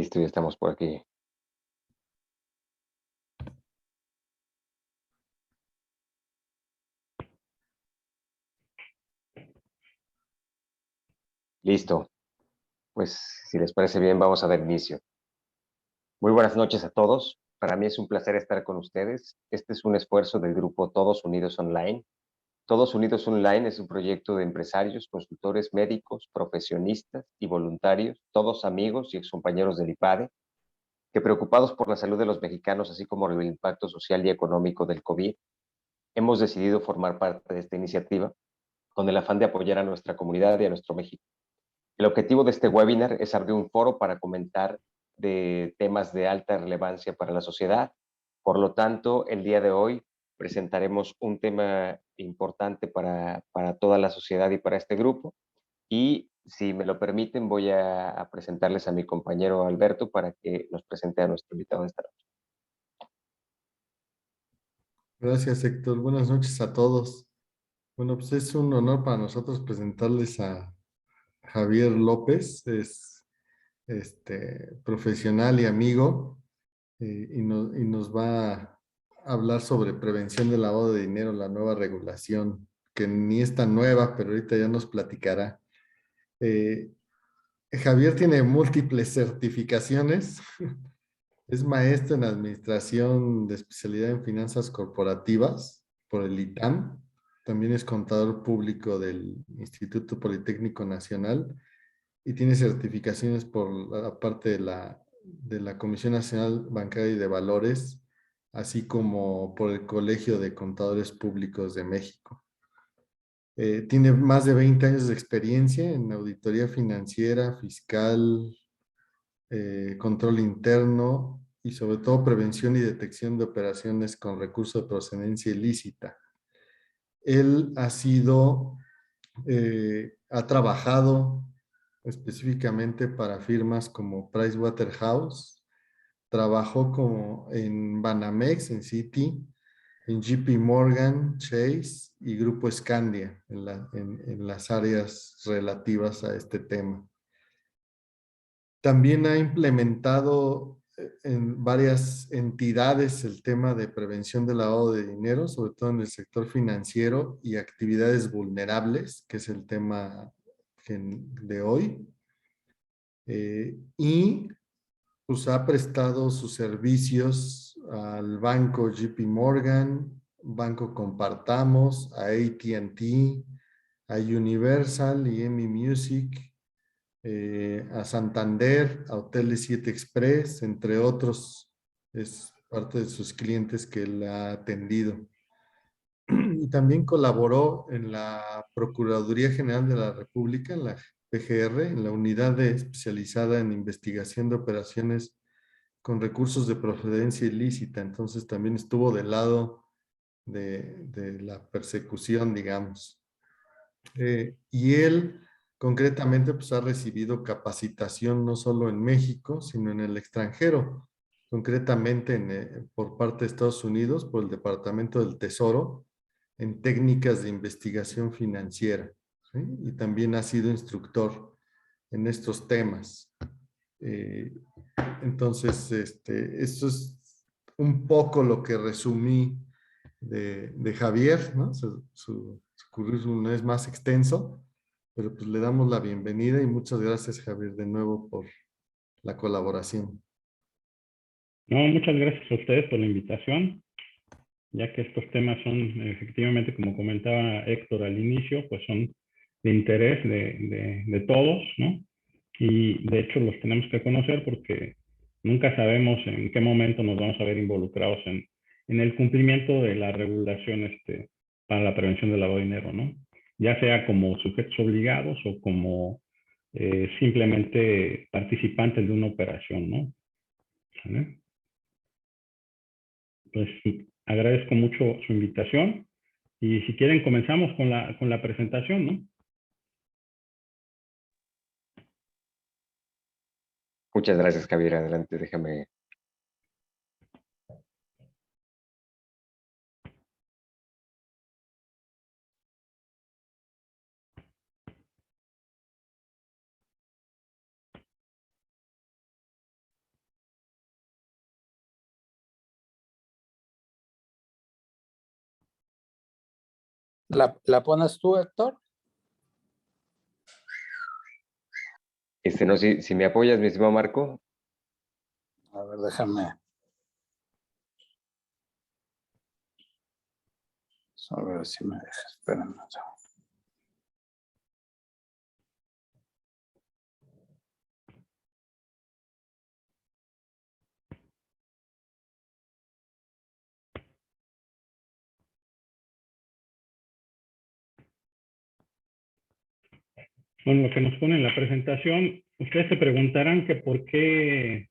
Listo, ya estamos por aquí. Listo. Pues si les parece bien, vamos a dar inicio. Muy buenas noches a todos. Para mí es un placer estar con ustedes. Este es un esfuerzo del grupo Todos Unidos Online. Todos Unidos Online es un proyecto de empresarios, consultores, médicos, profesionistas y voluntarios, todos amigos y excompañeros del IPADE, que preocupados por la salud de los mexicanos, así como el impacto social y económico del COVID, hemos decidido formar parte de esta iniciativa con el afán de apoyar a nuestra comunidad y a nuestro México. El objetivo de este webinar es abrir un foro para comentar de temas de alta relevancia para la sociedad. Por lo tanto, el día de hoy presentaremos un tema importante para toda la sociedad y para este grupo. Y si me lo permiten, voy a presentarles a mi compañero Alberto para que nos presente a nuestro invitado de esta noche. Gracias, Héctor. Buenas noches a todos. Bueno, pues es un honor para nosotros presentarles a Javier López. Es profesional y amigo y nos va a hablar sobre prevención del lavado de dinero, la nueva regulación, que ni es tan nueva, pero ahorita ya nos platicará. Eh, Javier tiene múltiples certificaciones. Es maestro en administración de especialidad en finanzas corporativas por el ITAM. También es contador público del Instituto Politécnico Nacional y tiene certificaciones por la parte de la Comisión Nacional Bancaria y de Valores, así como por el Colegio de Contadores Públicos de México. Tiene más de 20 años de experiencia en auditoría financiera, fiscal, control interno y sobre todo prevención y detección de operaciones con recursos de procedencia ilícita. Él ha trabajado específicamente para firmas como Pricewaterhouse, trabajó como en Banamex, en Citi, en JP Morgan, Chase y Grupo Scandia en las áreas relativas a este tema. También ha implementado en varias entidades el tema de prevención del lavado de dinero, sobre todo en el sector financiero y actividades vulnerables, que es el tema de hoy. Y pues ha prestado sus servicios al banco JP Morgan, Banco Compartamos, a AT&T, a Universal y EMI Music, a Santander, a Hoteles 7 Express, entre otros. Es parte de sus clientes que él ha atendido. Y también colaboró en la Procuraduría General de la República, en la PGR, en la unidad especializada en investigación de operaciones con recursos de procedencia ilícita. Entonces también estuvo del lado de la persecución, digamos. Y él concretamente pues, ha recibido capacitación no solo en México, sino en el extranjero, concretamente por parte de Estados Unidos, por el Departamento del Tesoro, en técnicas de investigación financiera, ¿sí? Y también ha sido instructor en estos temas. Eh, entonces, esto es un poco lo que resumí de Javier, ¿no? Su currículum es más extenso, pero pues le damos la bienvenida y muchas gracias, Javier, de nuevo por la colaboración. No, muchas gracias a ustedes por la invitación, ya que estos temas son efectivamente, como comentaba Héctor al inicio, pues son de interés de todos, ¿no? Y de hecho los tenemos que conocer porque nunca sabemos en qué momento nos vamos a ver involucrados en el cumplimiento de la regulación para la prevención del lavado de dinero, ¿no? Ya sea como sujetos obligados o como simplemente participantes de una operación, ¿no? ¿Vale? Pues agradezco mucho su invitación y si quieren comenzamos con la presentación, ¿no? Muchas gracias, Javier. Adelante, déjame. ¿La pones tú, Héctor? No, si me apoyas, mi estimado Marco. A ver, déjame. A ver si me deja. Espérame un segundo. Bueno, lo que nos pone en la presentación, ustedes se preguntarán que por qué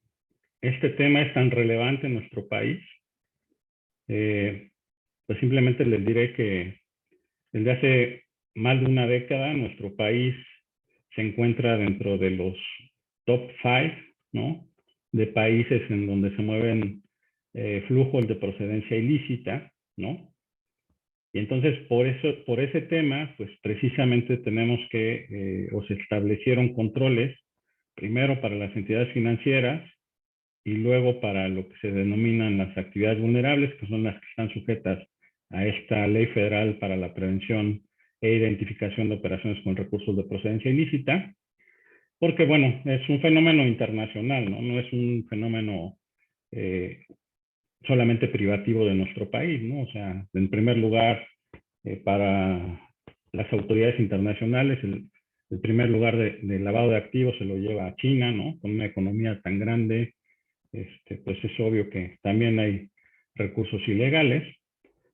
este tema es tan relevante en nuestro país. Pues simplemente les diré que desde hace más de una década nuestro país se encuentra dentro de los top 5, ¿no?, de países en donde se mueven flujos de procedencia ilícita, ¿no? Y entonces por ese tema, pues precisamente tenemos que, o se establecieron controles, primero para las entidades financieras y luego para lo que se denominan las actividades vulnerables, que son las que están sujetas a esta Ley Federal para la Prevención e Identificación de Operaciones con Recursos de Procedencia Ilícita, porque, bueno, es un fenómeno internacional, ¿no? No es un fenómeno solamente privativo de nuestro país, ¿no? O sea, en primer lugar, para las autoridades internacionales, el primer lugar de lavado de activos se lo lleva a China, ¿no? Con una economía tan grande, pues es obvio que también hay recursos ilegales.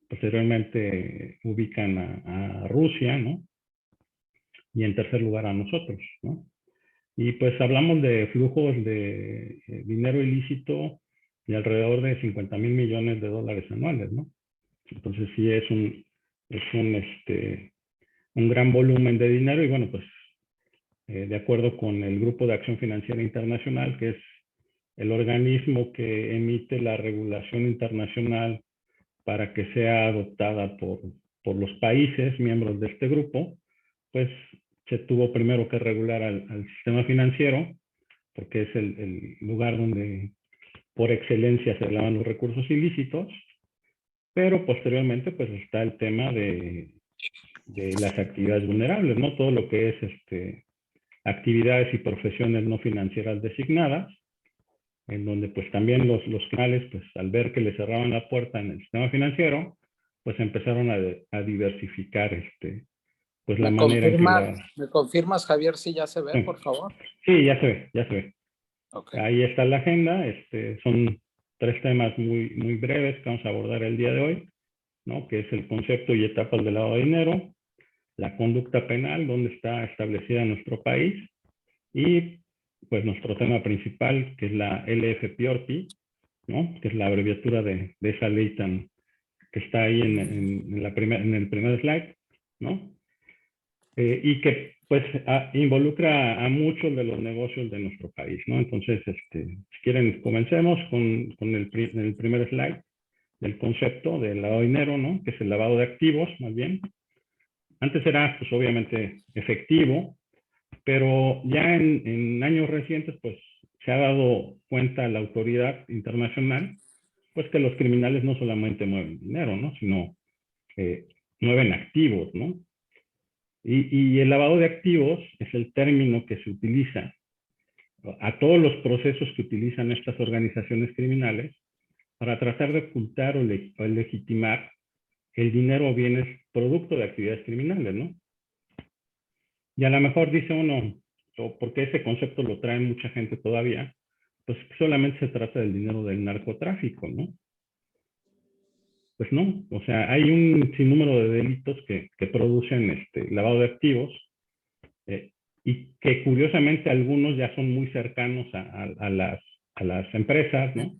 Posteriormente ubican a Rusia, ¿no? Y en tercer lugar a nosotros, ¿no? Y pues hablamos de flujos de dinero ilícito de alrededor de 50,000 millones de dólares anuales, ¿no? Entonces sí es un gran volumen de dinero y bueno, pues de acuerdo con el Grupo de Acción Financiera Internacional, que es el organismo que emite la regulación internacional para que sea adoptada por los países miembros de este grupo, pues se tuvo primero que regular al sistema financiero, porque es el lugar donde por excelencia se lavan los recursos ilícitos, pero posteriormente pues está el tema de las actividades vulnerables, ¿no? Todo lo que es actividades y profesiones no financieras designadas, en donde pues también los canales, pues al ver que le cerraban la puerta en el sistema financiero, pues empezaron a diversificar pues la manera en que ¿Me confirmas, Javier, si ya se ve, sí, por favor? Sí, ya se ve, ya se ve. Okay. Ahí está la agenda, son 3 temas muy, muy breves que vamos a abordar el día de hoy, ¿no? Que es el concepto y etapas del lavado de dinero, la conducta penal, donde está establecida en nuestro país, y pues nuestro tema principal, que es la LFPORPI, ¿no? Que es la abreviatura de esa ley que está ahí en el primer slide, ¿no? Y que pues involucra a muchos de los negocios de nuestro país, ¿no? Entonces, si quieren, comencemos con el primer slide del concepto del lavado de dinero, ¿no? Que es el lavado de activos, más bien. Antes era, pues obviamente, efectivo, pero ya en años recientes, pues se ha dado cuenta la autoridad internacional, pues que los criminales no solamente mueven dinero, ¿no? Sino mueven activos, ¿no? Y el lavado de activos es el término que se utiliza a todos los procesos que utilizan estas organizaciones criminales para tratar de ocultar o legitimar el dinero o bienes producto de actividades criminales, ¿no? Y a lo mejor dice uno, porque ese concepto lo trae mucha gente todavía, pues solamente se trata del dinero del narcotráfico, ¿no? Pues no, o sea, hay un sinnúmero de delitos que producen lavado de activos y que curiosamente algunos ya son muy cercanos a las empresas, ¿no?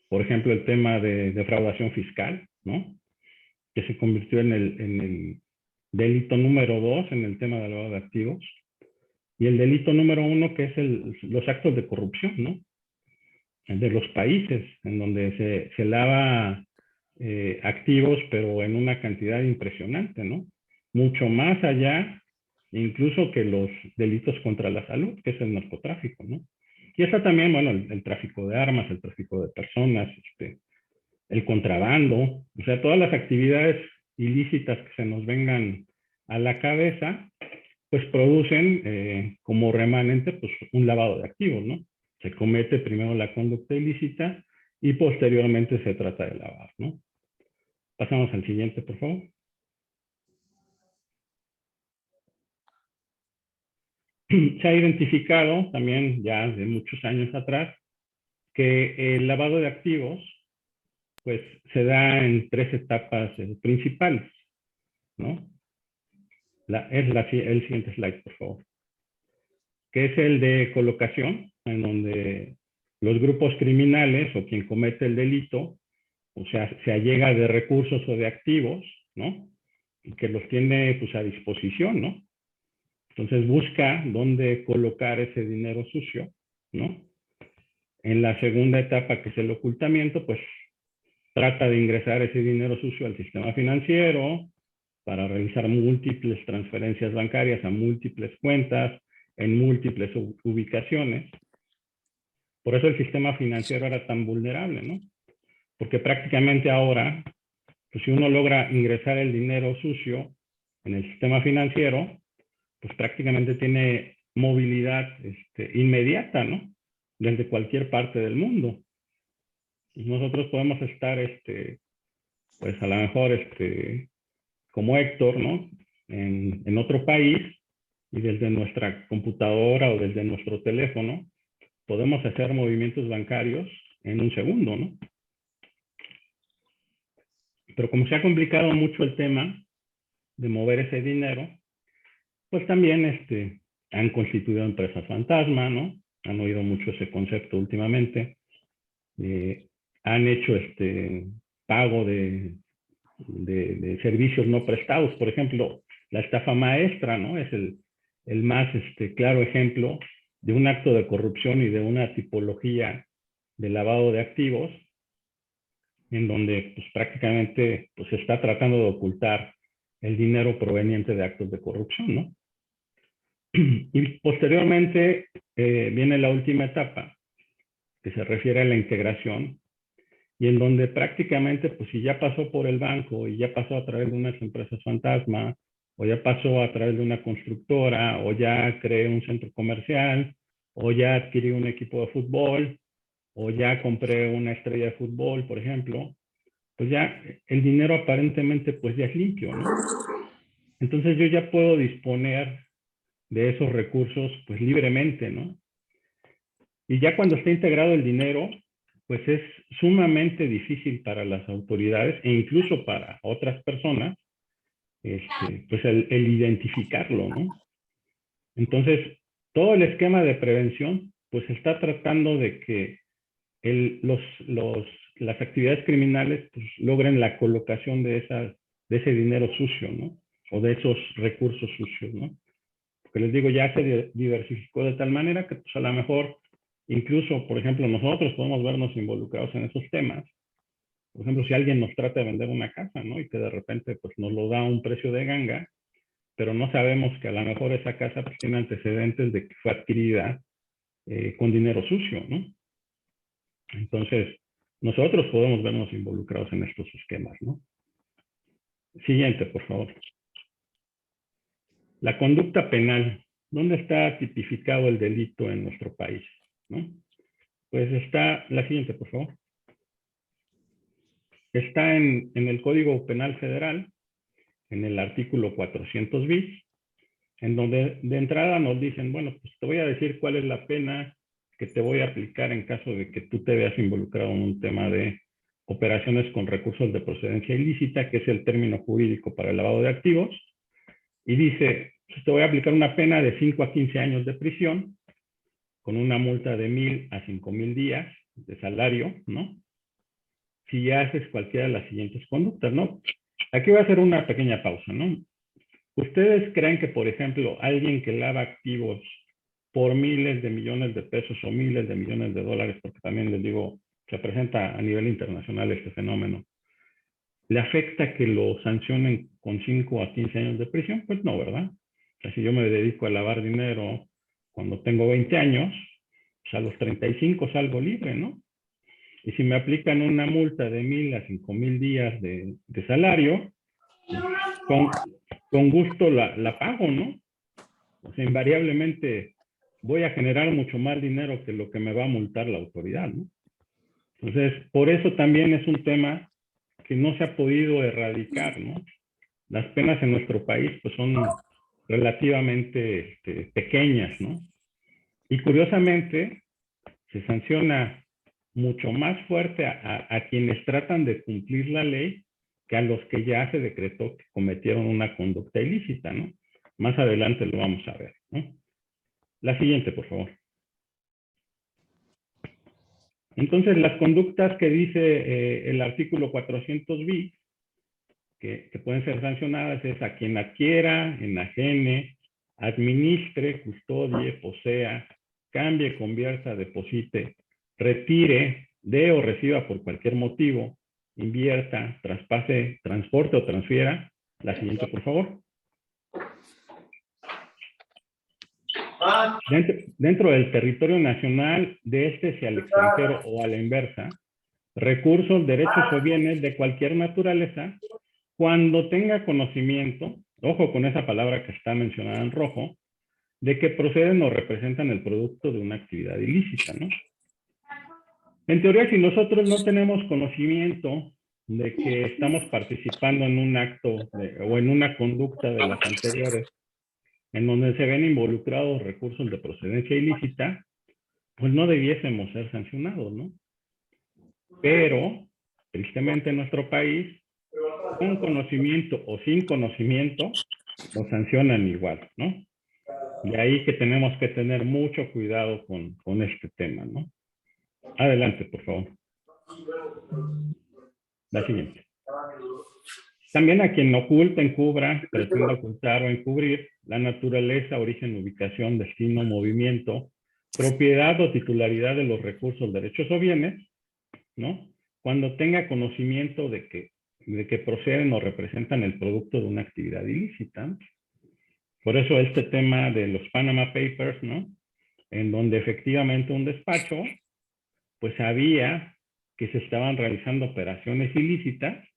Por ejemplo, el tema de defraudación fiscal, ¿no? Que se convirtió en el delito número 2 en el tema del lavado de activos. Y el delito número 1, que es los actos de corrupción, ¿no? De los países en donde se lava activos, pero en una cantidad impresionante, ¿no? Mucho más allá, incluso que los delitos contra la salud, que es el narcotráfico, ¿no? Y está también, bueno, el tráfico de armas, el tráfico de personas, el contrabando, o sea, todas las actividades ilícitas que se nos vengan a la cabeza, pues producen como remanente pues, un lavado de activos, ¿no? Se comete primero la conducta ilícita y posteriormente se trata de lavar, ¿no? Pasamos al siguiente, por favor. Se ha identificado también ya de muchos años atrás que el lavado de activos pues se da en 3 etapas principales, ¿no? El siguiente slide, por favor. Que es el de colocación, en donde los grupos criminales o quien comete el delito, o sea, se allega de recursos o de activos, ¿no? Y que los tiene pues a disposición, ¿no? Entonces busca dónde colocar ese dinero sucio, ¿no? En la segunda etapa, que es el ocultamiento, pues trata de ingresar ese dinero sucio al sistema financiero para realizar múltiples transferencias bancarias a múltiples cuentas, en múltiples ubicaciones. Por eso el sistema financiero era tan vulnerable, ¿no? Porque prácticamente ahora, pues si uno logra ingresar el dinero sucio en el sistema financiero, pues prácticamente tiene movilidad inmediata, ¿no? Desde cualquier parte del mundo. Y nosotros podemos estar, pues a lo mejor, como Héctor, ¿no? En otro país y desde nuestra computadora o desde nuestro teléfono podemos hacer movimientos bancarios en un segundo, ¿no? Pero como se ha complicado mucho el tema de mover ese dinero, pues también han constituido empresas fantasma, ¿no? Han oído mucho ese concepto últimamente. Han hecho pago de servicios no prestados. Por ejemplo, la estafa maestra, ¿no? Es el más claro ejemplo de un acto de corrupción y de una tipología de lavado de activos, en donde pues, prácticamente pues, se está tratando de ocultar el dinero proveniente de actos de corrupción, ¿no? Y posteriormente viene la última etapa, que se refiere a la integración, y en donde prácticamente, pues si ya pasó por el banco y ya pasó a través de unas empresas fantasma, o ya pasó a través de una constructora, o ya creé un centro comercial, o ya adquirí un equipo de fútbol, o ya compré una estrella de fútbol, por ejemplo, pues ya el dinero aparentemente pues ya es limpio, ¿no? Entonces yo ya puedo disponer de esos recursos pues libremente, ¿no? Y ya cuando está integrado el dinero, pues es sumamente difícil para las autoridades e incluso para otras personas, pues el identificarlo, ¿no? Entonces, todo el esquema de prevención, pues está tratando de que las actividades criminales pues, logren la colocación de ese dinero sucio, ¿no? O de esos recursos sucios, ¿no? Porque les digo, ya se diversificó de tal manera que pues, a lo mejor incluso, por ejemplo, nosotros podemos vernos involucrados en esos temas. Por ejemplo, si alguien nos trata de vender una casa, ¿no? Y que de repente pues, nos lo da a un precio de ganga, pero no sabemos que a lo mejor esa casa pues, tiene antecedentes de que fue adquirida con dinero sucio, ¿no? Entonces, nosotros podemos vernos involucrados en estos esquemas, ¿no? Siguiente, por favor. La conducta penal. ¿Dónde está tipificado el delito en nuestro país? ¿No? Pues está la siguiente, por favor. Está en el Código Penal Federal, en el artículo 400 bis, en donde de entrada nos dicen, bueno, pues te voy a decir cuál es la pena que te voy a aplicar en caso de que tú te veas involucrado en un tema de operaciones con recursos de procedencia ilícita, que es el término jurídico para el lavado de activos, y dice, pues te voy a aplicar una pena de 5 a 15 años de prisión, con una multa de 1,000 a 5,000 días de salario, ¿no? Si ya haces cualquiera de las siguientes conductas, ¿no? Aquí voy a hacer una pequeña pausa, ¿no? ¿Ustedes creen que, por ejemplo, alguien que lava activos por miles de millones de pesos o miles de millones de dólares, porque también les digo, se presenta a nivel internacional este fenómeno, ¿le afecta que lo sancionen con 5 a 15 años de prisión? Pues no, ¿verdad? O sea, si yo me dedico a lavar dinero cuando tengo 20 años, pues a los 35 salgo libre, ¿no? Y si me aplican una multa de 1,000 a 5,000 días de salario, con gusto la pago, ¿no? O sea, invariablemente voy a generar mucho más dinero que lo que me va a multar la autoridad, ¿no? Entonces, por eso también es un tema que no se ha podido erradicar, ¿no? Las penas en nuestro país pues son relativamente pequeñas, ¿no? Y curiosamente se sanciona mucho más fuerte a quienes tratan de cumplir la ley que a los que ya se decretó que cometieron una conducta ilícita, ¿no? Más adelante lo vamos a ver, ¿no? La siguiente, por favor. Entonces, las conductas que dice el artículo 400 bis, que pueden ser sancionadas, es a quien adquiera, enajene, administre, custodie, posea, cambie, convierta, deposite, retire, dé o reciba por cualquier motivo, invierta, traspase, transporte o transfiera. La siguiente, por favor. Dentro del territorio nacional, de este hacia el extranjero o a la inversa, recursos, derechos o bienes de cualquier naturaleza, cuando tenga conocimiento, ojo con esa palabra que está mencionada en rojo, de que proceden o representan el producto de una actividad ilícita, ¿no? En teoría, si nosotros no tenemos conocimiento de que estamos participando en un acto o en una conducta de las anteriores, en donde se ven involucrados recursos de procedencia ilícita, pues no debiésemos ser sancionados, ¿no? Pero, tristemente en nuestro país, con conocimiento o sin conocimiento, nos sancionan igual, ¿no? Y ahí que tenemos que tener mucho cuidado con este tema, ¿no? Adelante, por favor. La siguiente. También a quien oculta, encubra, pretenda ocultar o encubrir la naturaleza, origen, ubicación, destino, movimiento, propiedad o titularidad de los recursos, derechos o bienes, ¿no? Cuando tenga conocimiento de que proceden o representan el producto de una actividad ilícita. Por eso este tema de los Panama Papers, ¿no? En donde efectivamente un despacho, pues sabía que se estaban realizando operaciones ilícitas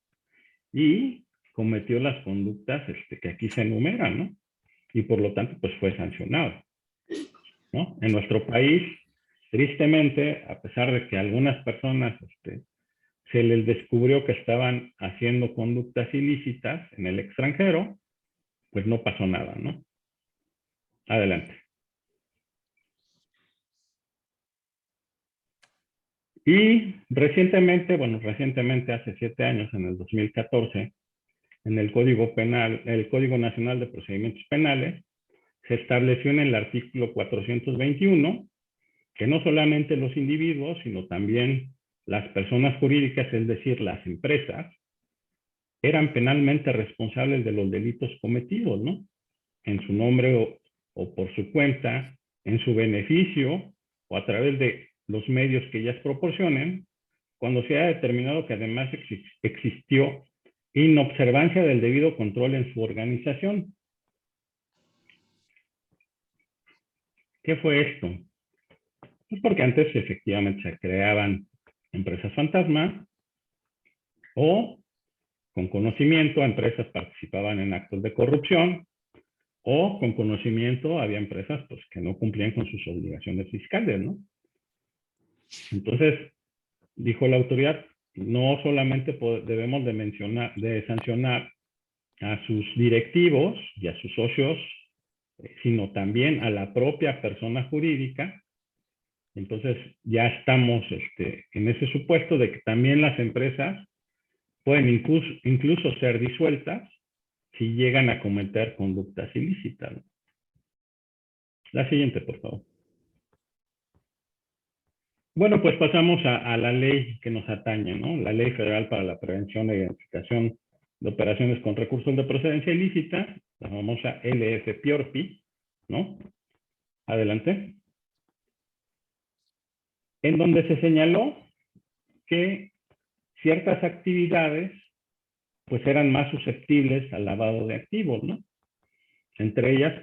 y cometió las conductas que aquí se enumeran, ¿no? Y por lo tanto, pues fue sancionado, ¿no? En nuestro país, tristemente, a pesar de que a algunas personas se les descubrió que estaban haciendo conductas ilícitas en el extranjero, pues no pasó nada, ¿no? Adelante. Y recientemente, bueno, recientemente hace 7 años, en el 2014, en el Código Penal, el Código Nacional de Procedimientos Penales, se estableció en el artículo 421 que no solamente los individuos, sino también las personas jurídicas, es decir, las empresas, eran penalmente responsables de los delitos cometidos, ¿no? En su nombre o por su cuenta, en su beneficio o a través de los medios que ellas proporcionen, cuando se haya determinado que además existió inobservancia del debido control en su organización. ¿Qué fue esto? Pues porque antes efectivamente se creaban empresas fantasma o con conocimiento empresas participaban en actos de corrupción o con conocimiento había empresas pues, que no cumplían con sus obligaciones fiscales, ¿no? Entonces, dijo la autoridad, no solamente debemos de sancionar a sus directivos y a sus socios, sino también a la propia persona jurídica. Entonces, ya estamos en ese supuesto de que también las empresas pueden incluso ser disueltas si llegan a cometer conductas ilícitas, ¿no? La siguiente, por favor. Bueno, pues pasamos a la ley que nos atañe, ¿no? La Ley Federal para la Prevención e Identificación de Operaciones con Recursos de Procedencia Ilícita, la famosa LF-PIORPI, ¿no? Adelante. En donde se señaló que ciertas actividades pues eran más susceptibles al lavado de activos, ¿no? Entre ellas,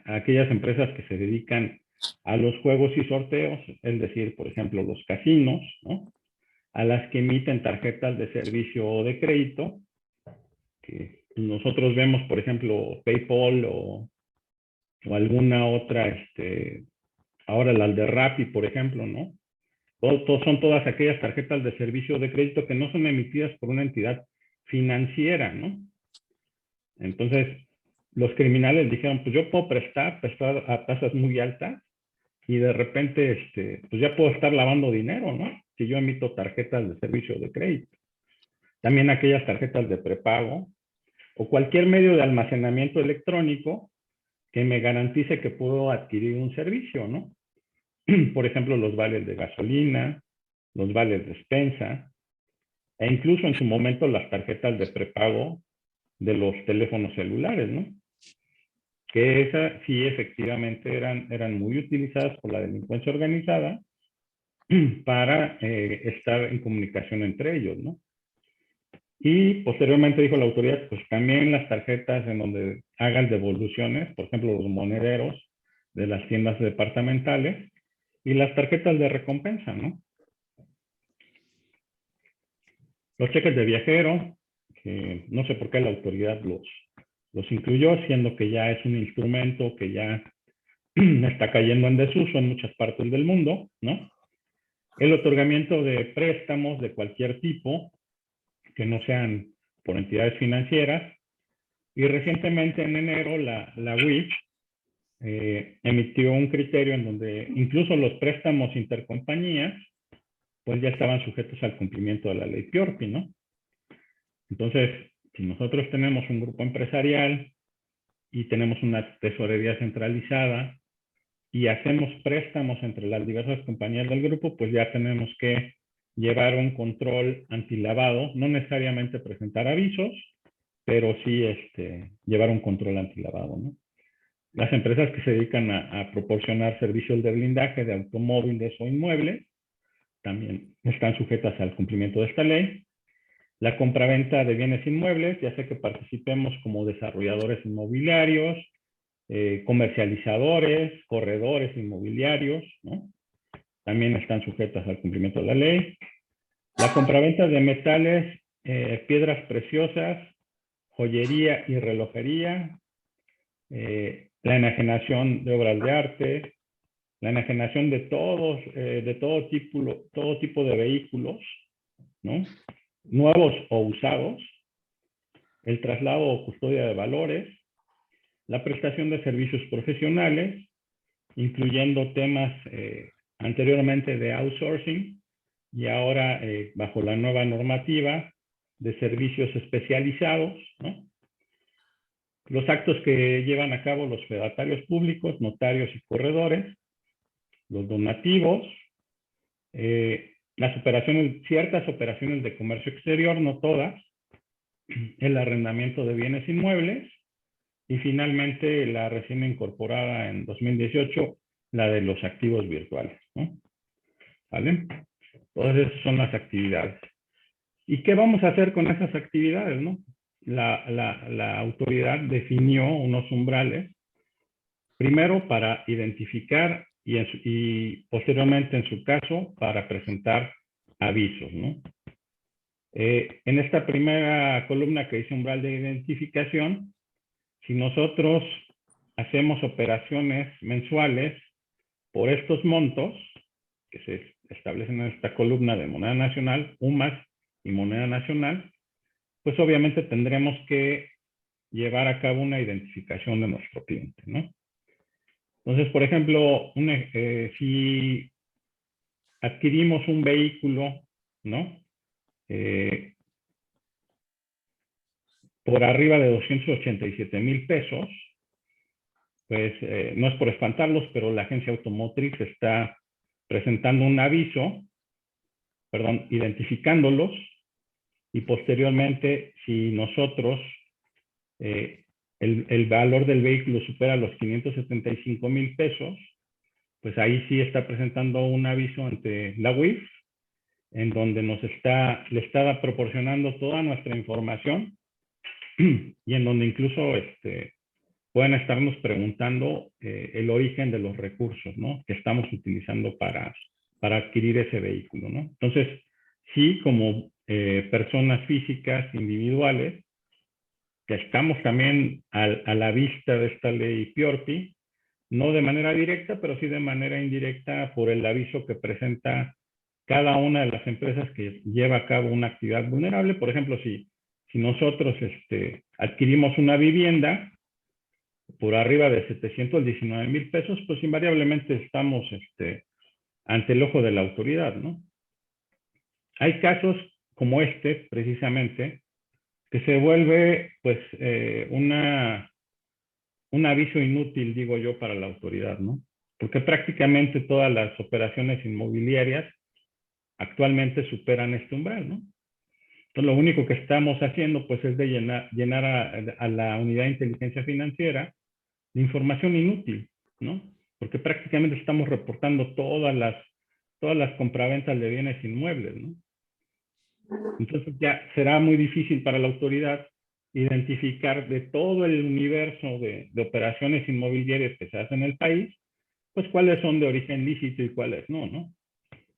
aquellas empresas que se dedican a los juegos y sorteos, es decir, por ejemplo, los casinos, ¿no? A las que emiten tarjetas de servicio o de crédito, que nosotros vemos, por ejemplo, PayPal o alguna otra, ahora las de Rappi, por ejemplo, ¿no? Son todas aquellas tarjetas de servicio de crédito que no son emitidas por una entidad financiera, ¿no? Entonces, los criminales dijeron, pues yo puedo prestar a tasas muy altas y de repente, pues ya puedo estar lavando dinero, ¿no? Si yo emito tarjetas de servicio de crédito. También aquellas tarjetas de prepago o cualquier medio de almacenamiento electrónico que me garantice que puedo adquirir un servicio, ¿no? Por ejemplo, los vales de gasolina, los vales de despensa, e incluso en su momento las tarjetas de prepago de los teléfonos celulares, ¿no? Que esas sí efectivamente eran muy utilizadas por la delincuencia organizada para estar en comunicación entre ellos, ¿no? Y posteriormente dijo la autoridad, pues también las tarjetas en donde hagan devoluciones, por ejemplo, los monederos de las tiendas departamentales y las tarjetas de recompensa, ¿no? Los cheques de viajero, que no sé por qué la autoridad los incluyó, siendo que ya es un instrumento que ya está cayendo en desuso en muchas partes del mundo, ¿no? El otorgamiento de préstamos de cualquier tipo, que no sean por entidades financieras. Y recientemente en enero la UIF emitió un criterio en donde incluso los préstamos intercompañías pues ya estaban sujetos al cumplimiento de la ley PIORPI, ¿no? Entonces, si nosotros tenemos un grupo empresarial y tenemos una tesorería centralizada y hacemos préstamos entre las diversas compañías del grupo, pues ya tenemos que llevar un control antilavado, no necesariamente presentar avisos, pero sí llevar un control antilavado, ¿no? Las empresas que se dedican a proporcionar servicios de blindaje de automóviles o inmuebles también están sujetas al cumplimiento de esta ley. La compraventa de bienes inmuebles, ya sea que participemos como desarrolladores inmobiliarios, comercializadores, corredores inmobiliarios, ¿no? También están sujetas al cumplimiento de la ley. La compraventa de metales, piedras preciosas, joyería y relojería, la enajenación de obras de arte, la enajenación de todo tipo de vehículos, ¿no? Nuevos o usados, el traslado o custodia de valores, la prestación de servicios profesionales, incluyendo temas anteriormente de outsourcing y ahora bajo la nueva normativa de servicios especializados, ¿no? Los actos que llevan a cabo los fedatarios públicos, notarios y corredores, los donativos, las operaciones, ciertas operaciones de comercio exterior, no todas, el arrendamiento de bienes inmuebles y finalmente la recién incorporada en 2018, la de los activos virtuales, ¿no? ¿Vale? Todas esas son las actividades. ¿Y qué vamos a hacer con esas actividades, no? La autoridad definió unos umbrales, primero para identificar y posteriormente, en su caso, para presentar avisos, ¿no? En esta primera columna que dice umbral de identificación, si nosotros hacemos operaciones mensuales por estos montos que se establecen en esta columna de moneda nacional, UMAS y moneda nacional, pues obviamente tendremos que llevar a cabo una identificación de nuestro cliente, ¿no? Entonces, por ejemplo, si adquirimos un vehículo, ¿no? Por arriba de 287,000 pesos, pues no es por espantarlos, pero la agencia automotriz está presentando un aviso, perdón, identificándolos, y posteriormente, si nosotros, el valor del vehículo supera los 575,000 pesos, pues ahí sí está presentando un aviso ante la UIF, en donde le está proporcionando toda nuestra información y en donde incluso pueden estarnos preguntando el origen de los recursos, ¿no? Que estamos utilizando para adquirir ese vehículo, ¿no? Entonces, sí, como personas físicas individuales, que estamos también a la vista de esta ley PIORPI, no de manera directa, pero sí de manera indirecta por el aviso que presenta cada una de las empresas que lleva a cabo una actividad vulnerable. Por ejemplo, si nosotros adquirimos una vivienda por arriba de 719,000 pesos, pues invariablemente estamos ante el ojo de la autoridad, ¿no? Hay casos como este, precisamente, que se vuelve, pues, un aviso inútil, digo yo, para la autoridad, ¿no? Porque prácticamente todas las operaciones inmobiliarias actualmente superan este umbral, ¿no? Entonces, lo único que estamos haciendo, pues, es de llenar a la unidad de inteligencia financiera de información inútil, ¿no? Porque prácticamente estamos reportando todas las compraventas de bienes inmuebles, ¿no? Entonces ya será muy difícil para la autoridad identificar de todo el universo de operaciones inmobiliarias que se hacen en el país, pues cuáles son de origen lícito y cuáles no, ¿no?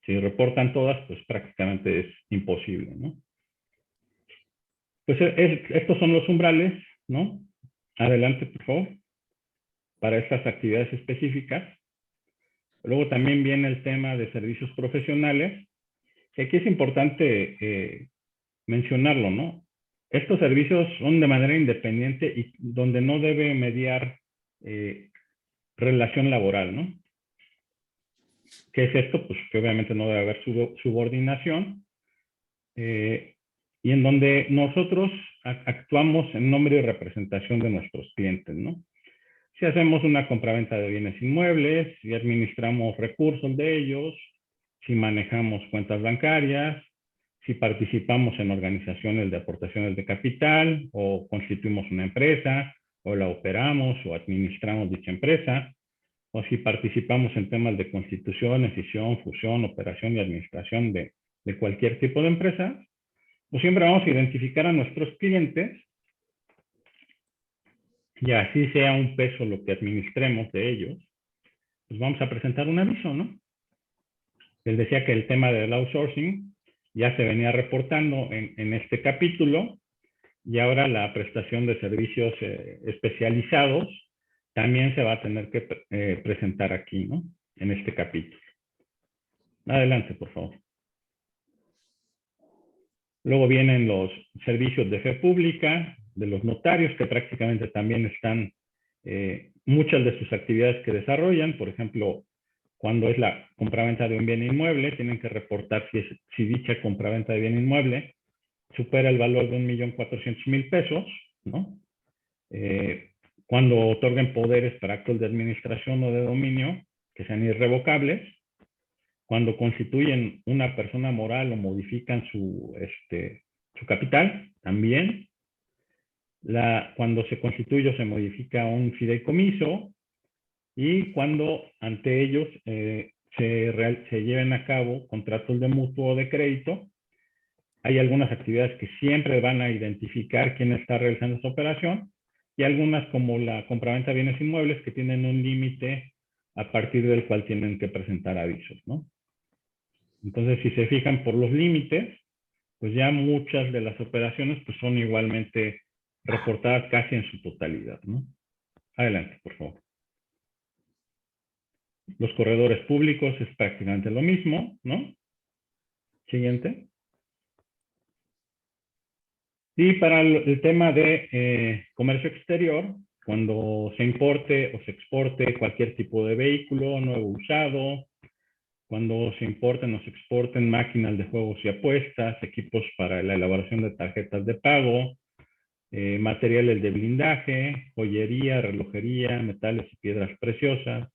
Si reportan todas, pues prácticamente es imposible, ¿no? Pues estos son los umbrales, ¿no? Adelante, por favor, para estas actividades específicas. Luego también viene el tema de servicios profesionales, que aquí es importante mencionarlo, ¿no? Estos servicios son de manera independiente y donde no debe mediar relación laboral, ¿no? ¿Qué es esto? Pues que obviamente no debe haber subordinación y en donde nosotros actuamos en nombre y representación de nuestros clientes, ¿no? Si hacemos una compraventa de bienes inmuebles, si administramos recursos de ellos, si manejamos cuentas bancarias, si participamos en organizaciones de aportaciones de capital o constituimos una empresa o la operamos o administramos dicha empresa, o si participamos en temas de constitución, escisión, fusión, operación y administración de cualquier tipo de empresa, pues siempre vamos a identificar a nuestros clientes y así sea un peso lo que administremos de ellos, pues vamos a presentar un aviso, ¿no? Les decía que el tema del outsourcing ya se venía reportando en este capítulo y ahora la prestación de servicios especializados también se va a tener que presentar aquí, ¿no? En este capítulo. Adelante, por favor. Luego vienen los servicios de fe pública, de los notarios, que prácticamente también están muchas de sus actividades que desarrollan. Por ejemplo, cuando es la compraventa de un bien inmueble, tienen que reportar si dicha compraventa de bien inmueble supera el valor de 1,400,000 pesos, ¿no? Cuando otorguen poderes para actos de administración o de dominio que sean irrevocables, cuando constituyen una persona moral o modifican su capital, también. Cuando se constituye o se modifica un fideicomiso y cuando ante ellos se lleven a cabo contratos de mutuo o de crédito. Hay algunas actividades que siempre van a identificar quién está realizando esa operación y algunas como la compraventa de bienes inmuebles que tienen un límite a partir del cual tienen que presentar avisos, ¿no? Entonces, si se fijan por los límites, pues ya muchas de las operaciones pues son igualmente reportadas casi en su totalidad, ¿no? Adelante, por favor. Los corredores públicos es prácticamente lo mismo, ¿no? Siguiente. Y para el tema de comercio exterior, cuando se importe o se exporte cualquier tipo de vehículo nuevo usado, cuando se importen o se exporten máquinas de juegos y apuestas, equipos para la elaboración de tarjetas de pago, materiales de blindaje, joyería, relojería, metales y piedras preciosas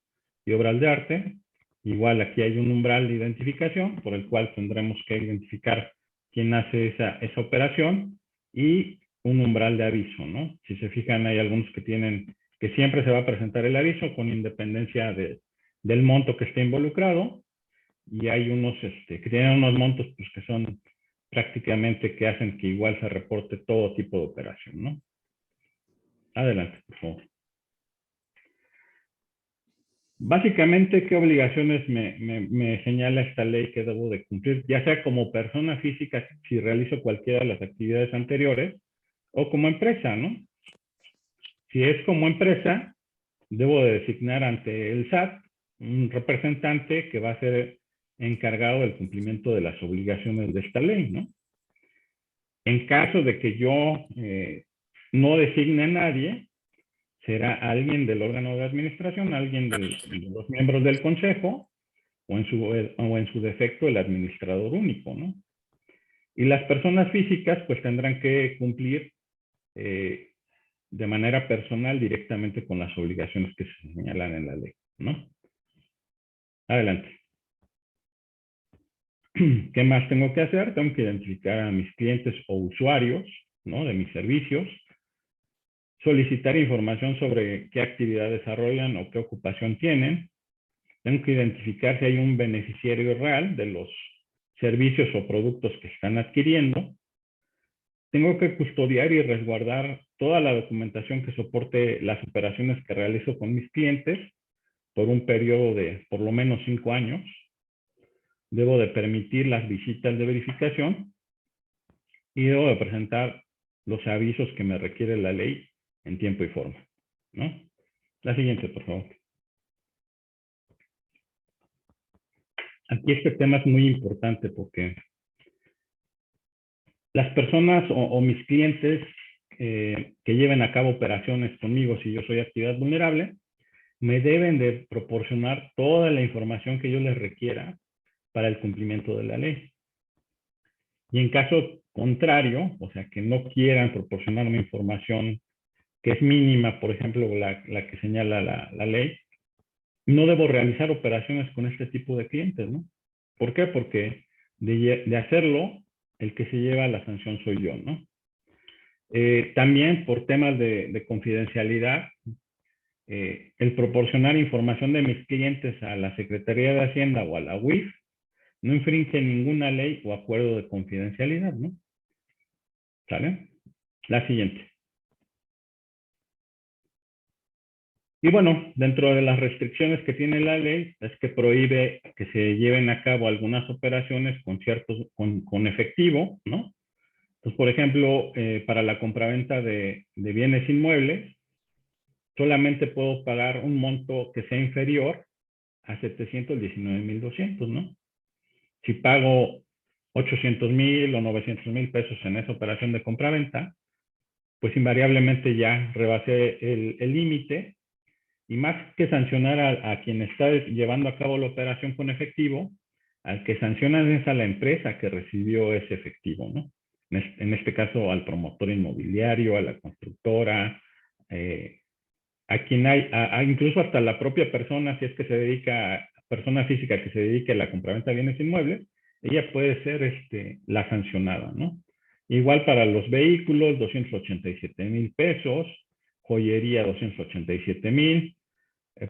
y obras de arte. Igual aquí hay un umbral de identificación por el cual tendremos que identificar quién hace esa operación y un umbral de aviso, ¿no? Si se fijan, hay algunos que siempre se va a presentar el aviso con independencia del monto que esté involucrado, y hay unos que tienen unos montos pues, que son prácticamente que hacen que igual se reporte todo tipo de operación, ¿no? Adelante, por favor. Básicamente, ¿qué obligaciones me señala esta ley que debo de cumplir? Ya sea como persona física, si realizo cualquiera de las actividades anteriores, o como empresa, ¿no? Si es como empresa, debo de designar ante el SAT un representante que va a ser encargado del cumplimiento de las obligaciones de esta ley, ¿no? En caso de que yo no designe a nadie, será alguien del órgano de administración, alguien de los miembros del consejo, o en su defecto el administrador único, ¿no? Y las personas físicas pues tendrán que cumplir de manera personal directamente con las obligaciones que se señalan en la ley, ¿no? Adelante. ¿Qué más tengo que hacer? Tengo que identificar a mis clientes o usuarios, ¿no? De mis servicios, solicitar información sobre qué actividad desarrollan o qué ocupación tienen. Tengo que identificar si hay un beneficiario real de los servicios o productos que están adquiriendo. Tengo que custodiar y resguardar toda la documentación que soporte las operaciones que realizo con mis clientes por un periodo de por lo menos 5 años. Debo de permitir las visitas de verificación y debo de presentar los avisos que me requiere la ley en tiempo y forma, ¿no? La siguiente, por favor. Aquí este tema es muy importante porque las personas o mis clientes que lleven a cabo operaciones conmigo, si yo soy actividad vulnerable, me deben de proporcionar toda la información que yo les requiera para el cumplimiento de la ley. Y en caso contrario, o sea, que no quieran proporcionarme información que es mínima, por ejemplo, la que señala la ley, no debo realizar operaciones con este tipo de clientes, ¿no? ¿Por qué? Porque de hacerlo, el que se lleva la sanción soy yo, ¿no? También por temas de confidencialidad, el proporcionar información de mis clientes a la Secretaría de Hacienda o a la UIF no infringe ninguna ley o acuerdo de confidencialidad, ¿no? ¿Sale? La siguiente. Y bueno, dentro de las restricciones que tiene la ley es que prohíbe que se lleven a cabo algunas operaciones con efectivo, ¿no? Entonces, por ejemplo, para la compraventa de bienes inmuebles, solamente puedo pagar un monto que sea inferior a 719,200, ¿no? Si pago 800,000 o 900,000 pesos en esa operación de compraventa, pues invariablemente ya rebasé el límite. Y más que sancionar a quien está llevando a cabo la operación con efectivo, al que sancionan es a la empresa que recibió ese efectivo, ¿no? En este caso al promotor inmobiliario, a la constructora, a quien incluso hasta la propia persona, si es que se dedica, persona física que se dedique a la compraventa de bienes inmuebles, ella puede ser la sancionada, ¿no? Igual para los vehículos, 287,000 pesos, joyería 287,000,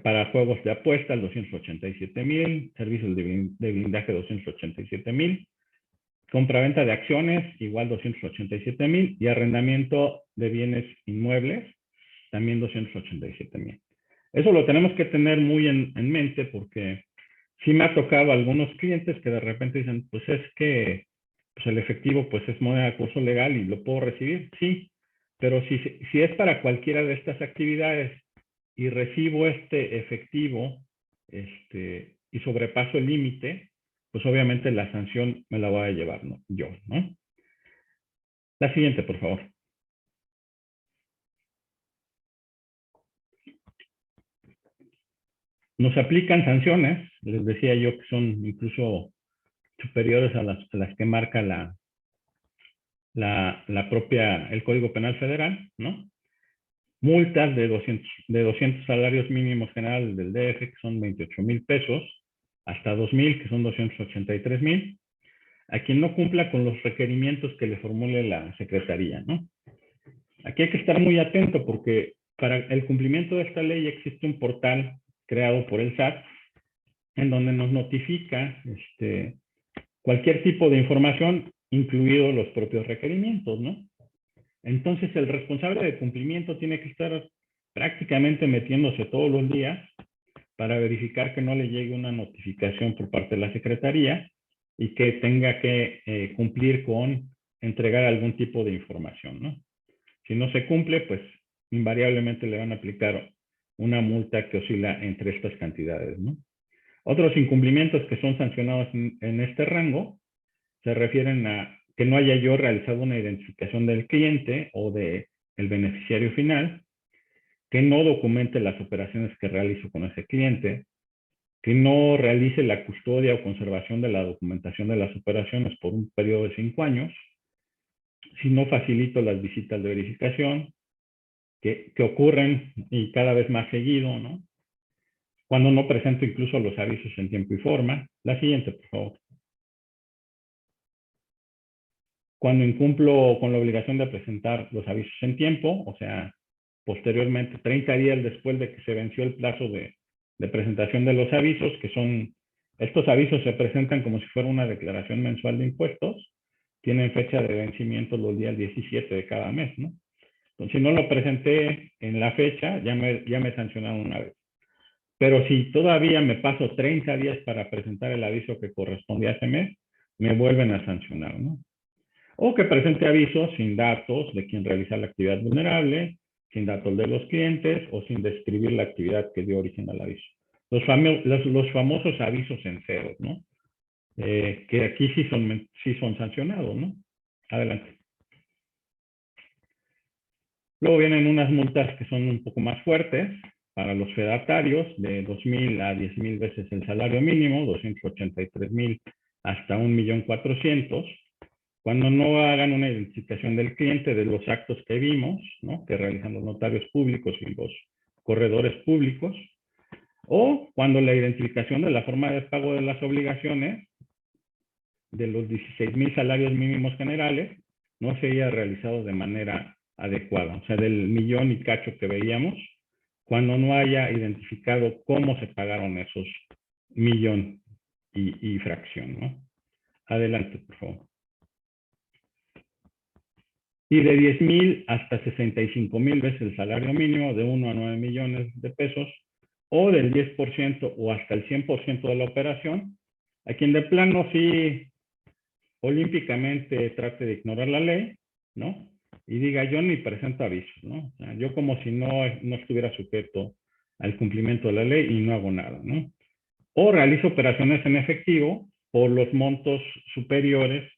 para juegos de apuestas 287,000, servicios de blindaje 287,000, compraventa de acciones igual 287,000 y arrendamiento de bienes inmuebles también 287,000. Eso lo tenemos que tener muy en mente porque sí me ha tocado a algunos clientes que de repente dicen, pues es que pues el efectivo pues es moneda de curso legal y lo puedo recibir, sí, pero si es para cualquiera de estas actividades y recibo este efectivo y sobrepaso el límite, pues obviamente la sanción me la voy a llevar, ¿no? Yo, ¿no? La siguiente, por favor. Nos aplican sanciones, les decía yo que son incluso superiores a las que marca el Código Penal Federal, ¿no? Multas de 200 salarios mínimos generales del DF, que son 28,000 pesos, hasta 2,000, que son 283,000, a quien no cumpla con los requerimientos que le formule la Secretaría, ¿no? Aquí hay que estar muy atento porque para el cumplimiento de esta ley existe un portal creado por el SAT en donde nos notifica cualquier tipo de información, incluidos los propios requerimientos, ¿no? Entonces, el responsable de cumplimiento tiene que estar prácticamente metiéndose todos los días para verificar que no le llegue una notificación por parte de la Secretaría y que tenga que cumplir con entregar algún tipo de información, ¿no? Si no se cumple, pues invariablemente le van a aplicar una multa que oscila entre estas cantidades, ¿no? Otros incumplimientos que son sancionados en este rango se refieren a que no haya yo realizado una identificación del cliente o del beneficiario final, que no documente las operaciones que realizo con ese cliente, que no realice la custodia o conservación de la documentación de las operaciones por un periodo de 5 años, si no facilito las visitas de verificación, que ocurren y cada vez más seguido, ¿no? Cuando no presento incluso los avisos en tiempo y forma. La siguiente, por favor. Cuando incumplo con la obligación de presentar los avisos en tiempo, o sea, posteriormente, 30 días después de que se venció el plazo de presentación de los avisos, que son, estos avisos se presentan como si fuera una declaración mensual de impuestos, tienen fecha de vencimiento los días 17 de cada mes, ¿no? Entonces, si no lo presenté en la fecha, ya me sancionaron una vez. Pero si todavía me paso 30 días para presentar el aviso que corresponde a ese mes, me vuelven a sancionar, ¿no? O que presente avisos sin datos de quien realiza la actividad vulnerable, sin datos de los clientes o sin describir la actividad que dio origen al aviso. Los famosos avisos en ceros, ¿no? Que aquí sí son sancionados, ¿no? Adelante. Luego vienen unas multas que son un poco más fuertes para los fedatarios, de 2,000 a 10,000 veces el salario mínimo, 283,000 hasta 1,400,000, cuando no hagan una identificación del cliente de los actos que vimos, ¿no? Que realizan los notarios públicos y los corredores públicos, o cuando la identificación de la forma de pago de las obligaciones de los 16,000 salarios mínimos generales no se haya realizado de manera adecuada. O sea, del 1,000,000 y cacho que veíamos, cuando no haya identificado cómo se pagaron esos 1,000,000 y fracción, ¿no? Adelante, por favor. Y de 10,000 hasta 65,000 veces el salario mínimo, de 1 a 9 millones de pesos, o del 10% o hasta el 100% de la operación, a quien de plano sí olímpicamente trate de ignorar la ley, ¿no? Y diga, yo ni presento avisos, ¿no? O sea, yo como si no estuviera sujeto al cumplimiento de la ley y no hago nada, ¿no? O realizo operaciones en efectivo por los montos superiores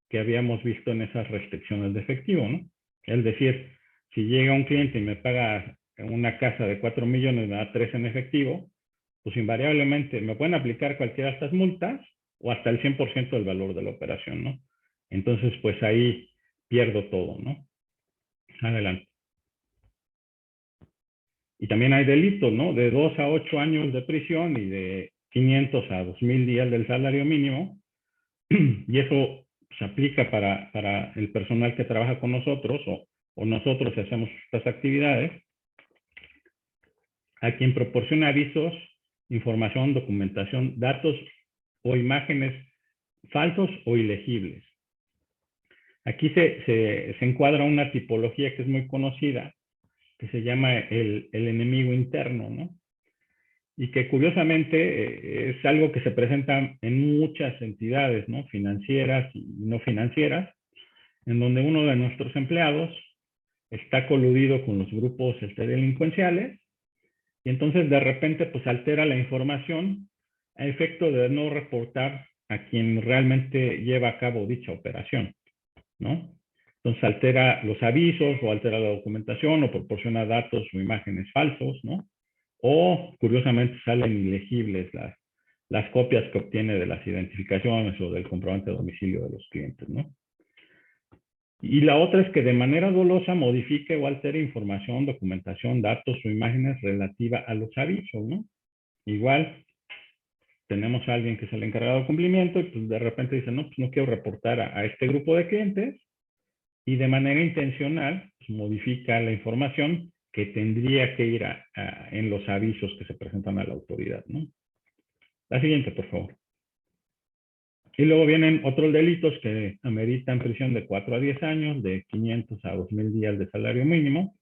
que habíamos visto en esas restricciones de efectivo, ¿no? Es decir, si llega un cliente y me paga una casa de 4 millones, me da 3 en efectivo, pues invariablemente me pueden aplicar cualquiera de estas multas o hasta el 100% del valor de la operación, ¿no? Entonces, pues ahí pierdo todo, ¿no? Adelante. Y también hay delitos, ¿no? De 2 a 8 años de prisión y de 500 a 2,000 días del salario mínimo. Y eso se aplica para el personal que trabaja con nosotros o nosotros hacemos estas actividades, a quien proporciona avisos, información, documentación, datos o imágenes falsos o ilegibles. Aquí se encuadra una tipología que es muy conocida, que se llama el enemigo interno, ¿no? Y que curiosamente es algo que se presenta en muchas entidades, ¿no? Financieras y no financieras, en donde uno de nuestros empleados está coludido con los grupos delincuenciales y entonces de repente pues altera la información a efecto de no reportar a quien realmente lleva a cabo dicha operación, ¿no? Entonces altera los avisos o altera la documentación o proporciona datos o imágenes falsos, ¿no? O curiosamente salen ilegibles las copias que obtiene de las identificaciones o del comprobante de domicilio de los clientes, ¿no? Y la otra es que de manera dolosa modifique o altere información, documentación, datos o imágenes relativa a los avisos, ¿no? Igual tenemos a alguien que es el encargado de cumplimiento y pues de repente dice, no, pues no quiero reportar a este grupo de clientes, y de manera intencional pues, modifica la información que tendría que ir en los avisos que se presentan a la autoridad, ¿no? La siguiente, por favor. Y luego vienen otros delitos que ameritan prisión de 4 a 10 años, de 500 a 2,000 días de salario mínimo,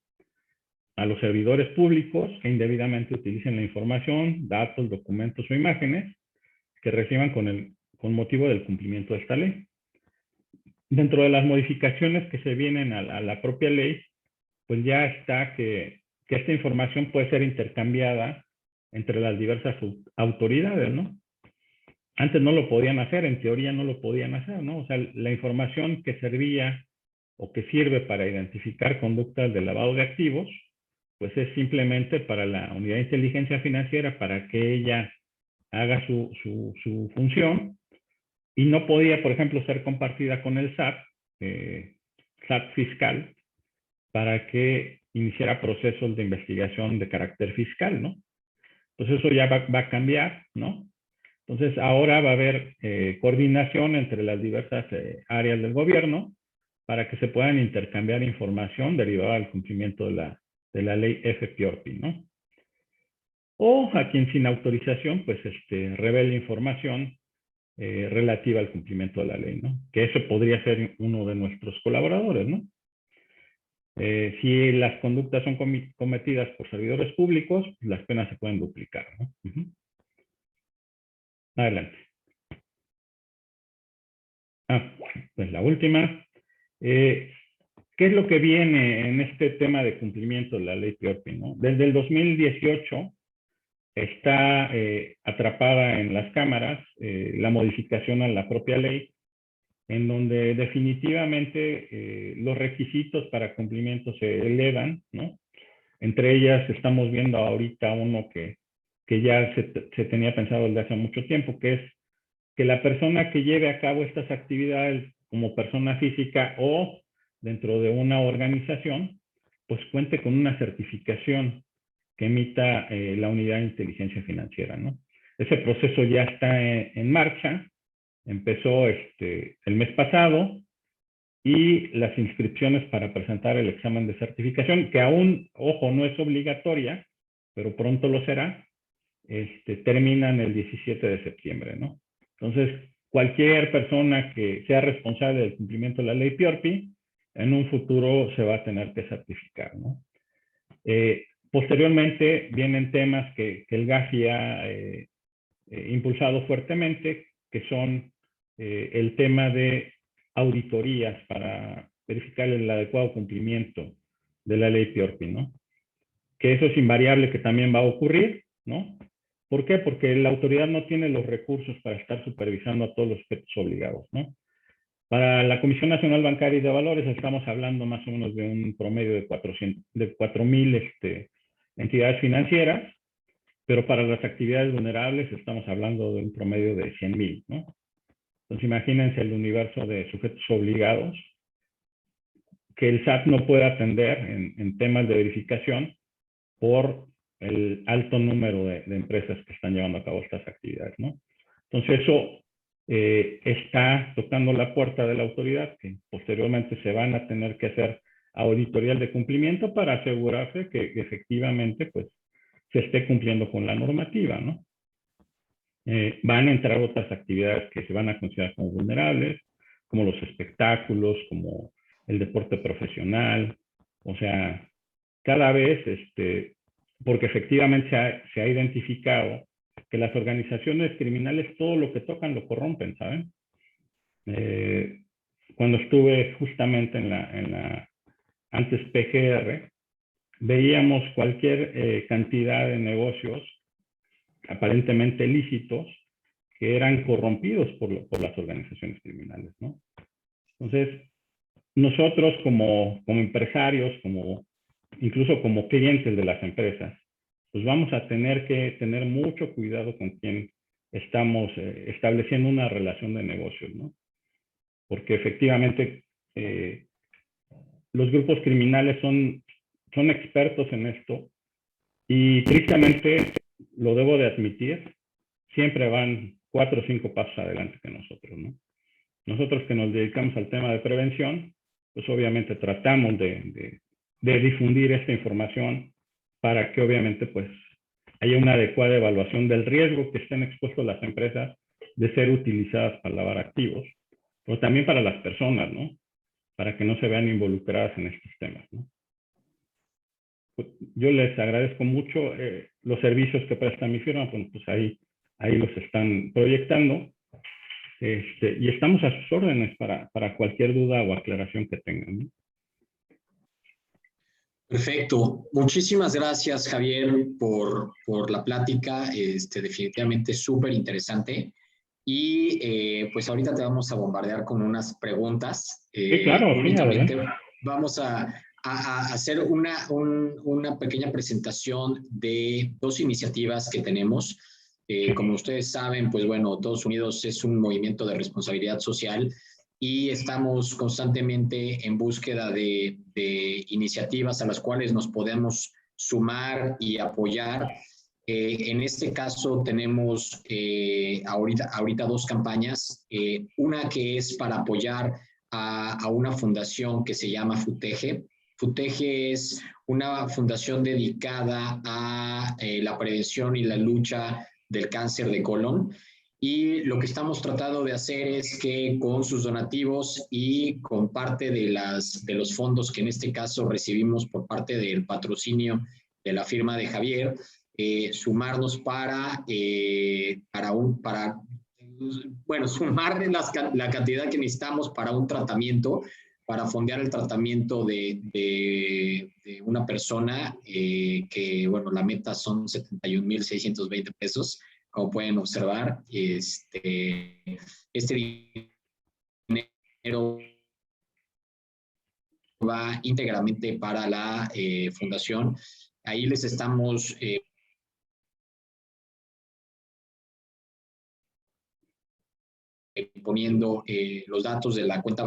a los servidores públicos que indebidamente utilicen la información, datos, documentos o imágenes que reciban con motivo del cumplimiento de esta ley. Dentro de las modificaciones que se vienen a la propia ley, pues ya está que esta información puede ser intercambiada entre las diversas autoridades, ¿no? Antes no lo podían hacer, en teoría no lo podían hacer, ¿no? O sea, la información que servía o que sirve para identificar conductas de lavado de activos, pues es simplemente para la unidad de inteligencia financiera, para que ella haga su función, y no podía, por ejemplo, ser compartida con el SAT, SAT fiscal, para que iniciara procesos de investigación de carácter fiscal, ¿no? Entonces eso ya va a cambiar, ¿no? Entonces ahora va a haber coordinación entre las diversas áreas del gobierno para que se puedan intercambiar información derivada del cumplimiento de la ley FPORPI, ¿no? O a quien sin autorización, pues revele información relativa al cumplimiento de la ley, ¿no? Que eso podría ser uno de nuestros colaboradores, ¿no? Si las conductas son cometidas por servidores públicos, las penas se pueden duplicar, ¿no? Adelante. Pues la última. ¿Qué es lo que viene en este tema de cumplimiento de la ley PIORPI, ¿no? Desde el 2018 está atrapada en las cámaras la modificación a la propia ley, en donde definitivamente los requisitos para cumplimiento se elevan, ¿no? Entre ellas estamos viendo ahorita uno que ya se tenía pensado desde hace mucho tiempo, que es que la persona que lleve a cabo estas actividades como persona física o dentro de una organización, pues cuente con una certificación que emita la unidad de inteligencia financiera, ¿no? Ese proceso ya está en marcha, empezó el mes pasado, y las inscripciones para presentar el examen de certificación, que aún, ojo, no es obligatoria, pero pronto lo será, terminan el 17 de septiembre, ¿no? Entonces, cualquier persona que sea responsable del cumplimiento de la ley PIORPI, en un futuro se va a tener que certificar, ¿no? Posteriormente vienen temas que el GAFI ha impulsado fuertemente, que son el tema de auditorías para verificar el adecuado cumplimiento de la ley PIORPI, ¿no? Que eso es invariable que también va a ocurrir, ¿no? ¿Por qué? Porque la autoridad no tiene los recursos para estar supervisando a todos los sujetos obligados, ¿no? Para la Comisión Nacional Bancaria y de Valores estamos hablando más o menos de un promedio de 4,000 entidades financieras, pero para las actividades vulnerables estamos hablando de un promedio de 100,000, ¿no? Entonces imagínense el universo de sujetos obligados que el SAT no puede atender en temas de verificación por el alto número de empresas que están llevando a cabo estas actividades, ¿no? Entonces eso está tocando la puerta de la autoridad, que posteriormente se van a tener que hacer auditorías de cumplimiento para asegurarse que efectivamente pues se esté cumpliendo con la normativa, ¿no? Van a entrar otras actividades que se van a considerar como vulnerables, como los espectáculos, como el deporte profesional, o sea, cada vez, porque efectivamente se ha identificado que las organizaciones criminales todo lo que tocan lo corrompen, ¿saben? Cuando estuve justamente en la antes PGR, veíamos cualquier cantidad de negocios aparentemente lícitos que eran corrompidos por las organizaciones criminales, ¿no? Entonces, nosotros como empresarios, incluso como clientes de las empresas, pues vamos a tener que tener mucho cuidado con quien estamos estableciendo una relación de negocios, ¿no? Porque efectivamente los grupos criminales son expertos en esto y tristemente, lo debo de admitir, siempre van 4 o 5 pasos adelante que nosotros, ¿no? Nosotros que nos dedicamos al tema de prevención, pues obviamente tratamos de difundir esta información para que obviamente pues haya una adecuada evaluación del riesgo que estén expuestos las empresas de ser utilizadas para lavar activos, pero también para las personas, ¿no? Para que no se vean involucradas en estos temas, ¿no? Pues yo les agradezco mucho los servicios que presta mi firma, pues ahí los están proyectando. Y estamos a sus órdenes para cualquier duda o aclaración que tengan, ¿no? Perfecto. Muchísimas gracias, Javier, por la plática. Definitivamente súper interesante. Y pues ahorita te vamos a bombardear con unas preguntas. Sí, claro, sí, Únicamente adelante. vamos a hacer una pequeña presentación de dos iniciativas que tenemos. Como ustedes saben, pues bueno, Todos Unidos es un movimiento de responsabilidad social y estamos constantemente en búsqueda de iniciativas a las cuales nos podemos sumar y apoyar. En este caso tenemos ahorita dos campañas, una que es para apoyar a una fundación que se llama FUTEGE. FUTEGE es una fundación dedicada a la prevención y la lucha del cáncer de colon. Y lo que estamos tratando de hacer es que con sus donativos y con parte de los fondos que en este caso recibimos por parte del patrocinio de la firma de Javier, sumarnos para sumar la cantidad que necesitamos para un tratamiento, para fondear el tratamiento de una persona que, bueno, la meta son 71,620 pesos, como pueden observar. Este dinero va íntegramente para la fundación. Ahí les estamos poniendo los datos de la cuenta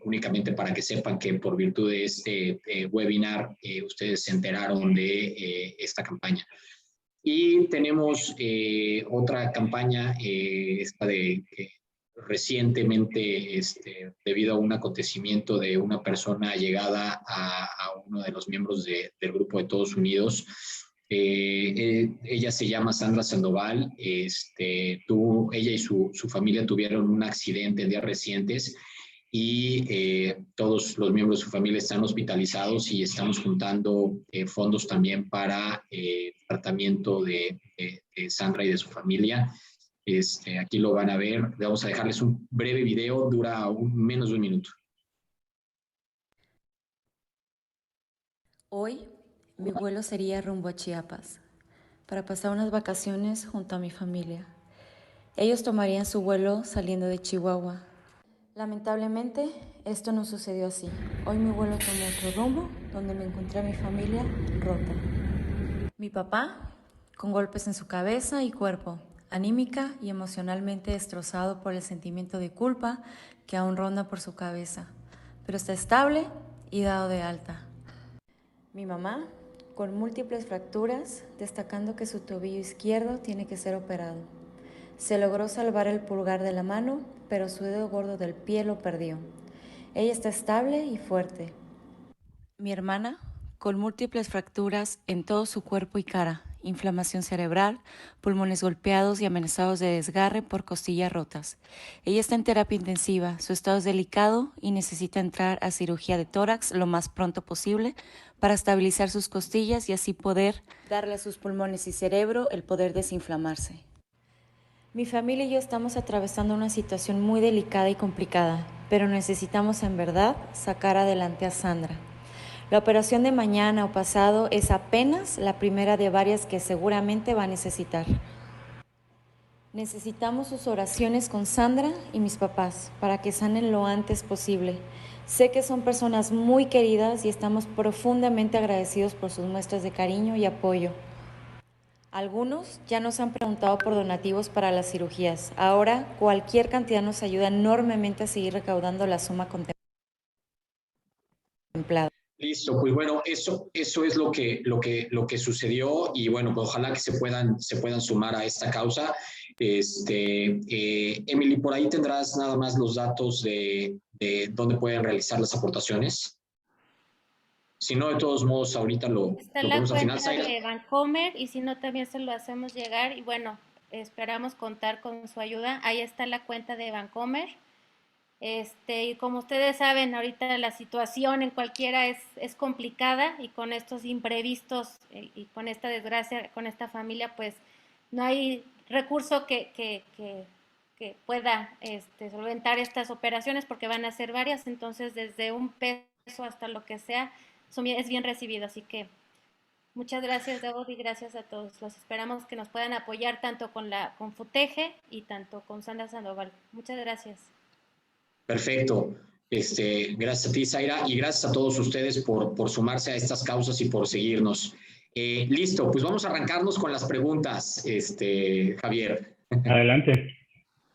únicamente para que sepan que por virtud de este webinar ustedes se enteraron de esta campaña. Y tenemos otra campaña, esta de recientemente, debido a un acontecimiento de una persona llegada a uno de los miembros del grupo de Todos Unidos. Ella se llama Sandra Sandoval. Ella y su familia tuvieron un accidente en días recientes y todos los miembros de su familia están hospitalizados y estamos juntando fondos también para tratamiento de Sandra y de su familia. Aquí lo van a ver. Vamos a dejarles un breve video, dura menos de un minuto. Hoy mi vuelo sería rumbo a Chiapas para pasar unas vacaciones junto a mi familia. Ellos tomarían su vuelo saliendo de Chihuahua. Lamentablemente, esto no sucedió así. Hoy mi vuelo tomó otro rumbo, donde me encontré a mi familia rota. Mi papá, con golpes en su cabeza y cuerpo, anímica y emocionalmente destrozado por el sentimiento de culpa que aún ronda por su cabeza, pero está estable y dado de alta. Mi mamá, con múltiples fracturas, destacando que su tobillo izquierdo tiene que ser operado. Se logró salvar el pulgar de la mano, pero su dedo gordo del pie lo perdió. Ella está estable y fuerte. Mi hermana, con múltiples fracturas en todo su cuerpo y cara, inflamación cerebral, pulmones golpeados y amenazados de desgarre por costillas rotas. Ella está en terapia intensiva, su estado es delicado y necesita entrar a cirugía de tórax lo más pronto posible para estabilizar sus costillas y así poder darle a sus pulmones y cerebro el poder desinflamarse. Mi familia y yo estamos atravesando una situación muy delicada y complicada, pero necesitamos en verdad sacar adelante a Sandra. La operación de mañana o pasado es apenas la primera de varias que seguramente va a necesitar. Necesitamos sus oraciones con Sandra y mis papás para que sanen lo antes posible. Sé que son personas muy queridas y estamos profundamente agradecidos por sus muestras de cariño y apoyo. Algunos ya nos han preguntado por donativos para las cirugías. Ahora, cualquier cantidad nos ayuda enormemente a seguir recaudando la suma contemplada. Listo, pues bueno, eso es lo que sucedió y bueno, pues ojalá que se puedan sumar a esta causa. Emily, por ahí tendrás nada más los datos de dónde pueden realizar las aportaciones. Si no, de todos modos, ahorita lo vemos al final. Está la cuenta de Vancomer y si no, también se lo hacemos llegar y bueno, esperamos contar con su ayuda. Ahí está la cuenta de Vancomer. Y como ustedes saben, ahorita la situación en cualquiera es complicada y con estos imprevistos y con esta desgracia, con esta familia, pues no hay recurso que pueda solventar estas operaciones porque van a ser varias, entonces desde un peso hasta lo que sea, es bien recibido. Así que muchas gracias, David, y gracias a todos. Los esperamos que nos puedan apoyar tanto con FUTEGE y tanto con Sandra Sandoval. Muchas gracias. Perfecto. Gracias a ti, Zaira, y gracias a todos ustedes por sumarse a estas causas y por seguirnos. Listo, pues vamos a arrancarnos con las preguntas, Javier. Adelante.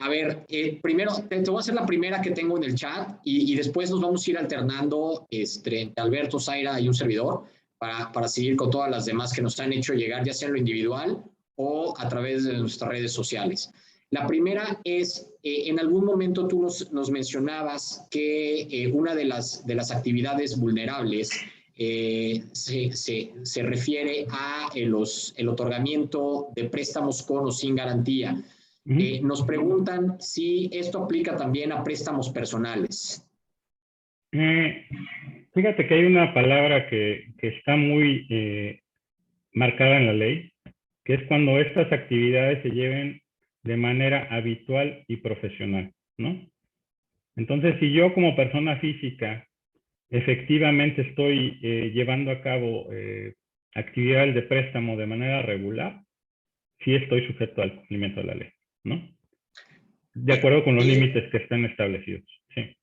A ver, primero, te voy a hacer la primera que tengo en el chat y después nos vamos a ir alternando entre Alberto, Zaira y un servidor para seguir con todas las demás que nos han hecho llegar, ya sea en lo individual o a través de nuestras redes sociales. La primera es, en algún momento tú nos mencionabas que una de las actividades vulnerables se refiere a el otorgamiento de préstamos con o sin garantía. Nos preguntan si esto aplica también a préstamos personales. Fíjate que hay una palabra que está muy marcada en la ley, que es cuando estas actividades se lleven de manera habitual y profesional, ¿no? Entonces, si yo como persona física efectivamente estoy llevando a cabo actividades de préstamo de manera regular, sí estoy sujeto al cumplimiento de la ley, ¿no? De acuerdo con los límites que están establecidos, sí.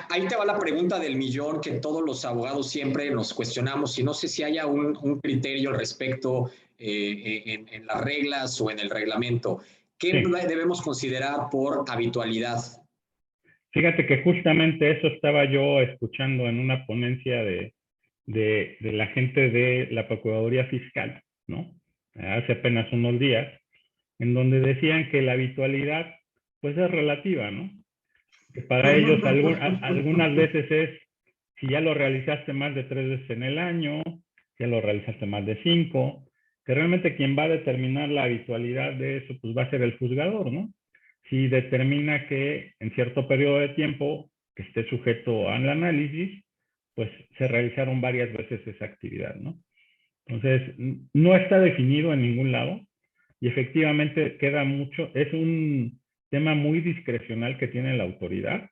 Ahí te va la pregunta del millón que todos los abogados siempre nos cuestionamos y no sé si haya un criterio al respecto en las reglas o en el reglamento. ¿Qué debemos considerar por habitualidad? Fíjate que justamente eso estaba yo escuchando en una ponencia de la gente de la Procuraduría Fiscal, ¿no? Hace apenas unos días, en donde decían que la habitualidad, pues es relativa, ¿no? Que para ellos algunas veces es, si ya lo realizaste más de 3 veces en el año, si ya lo realizaste más de 5, que realmente quien va a determinar la habitualidad de eso, pues va a ser el juzgador, ¿no? Si determina que en cierto periodo de tiempo que esté sujeto al análisis, pues se realizaron varias veces esa actividad, ¿no? Entonces, no está definido en ningún lado y efectivamente queda mucho, es un tema muy discrecional que tiene la autoridad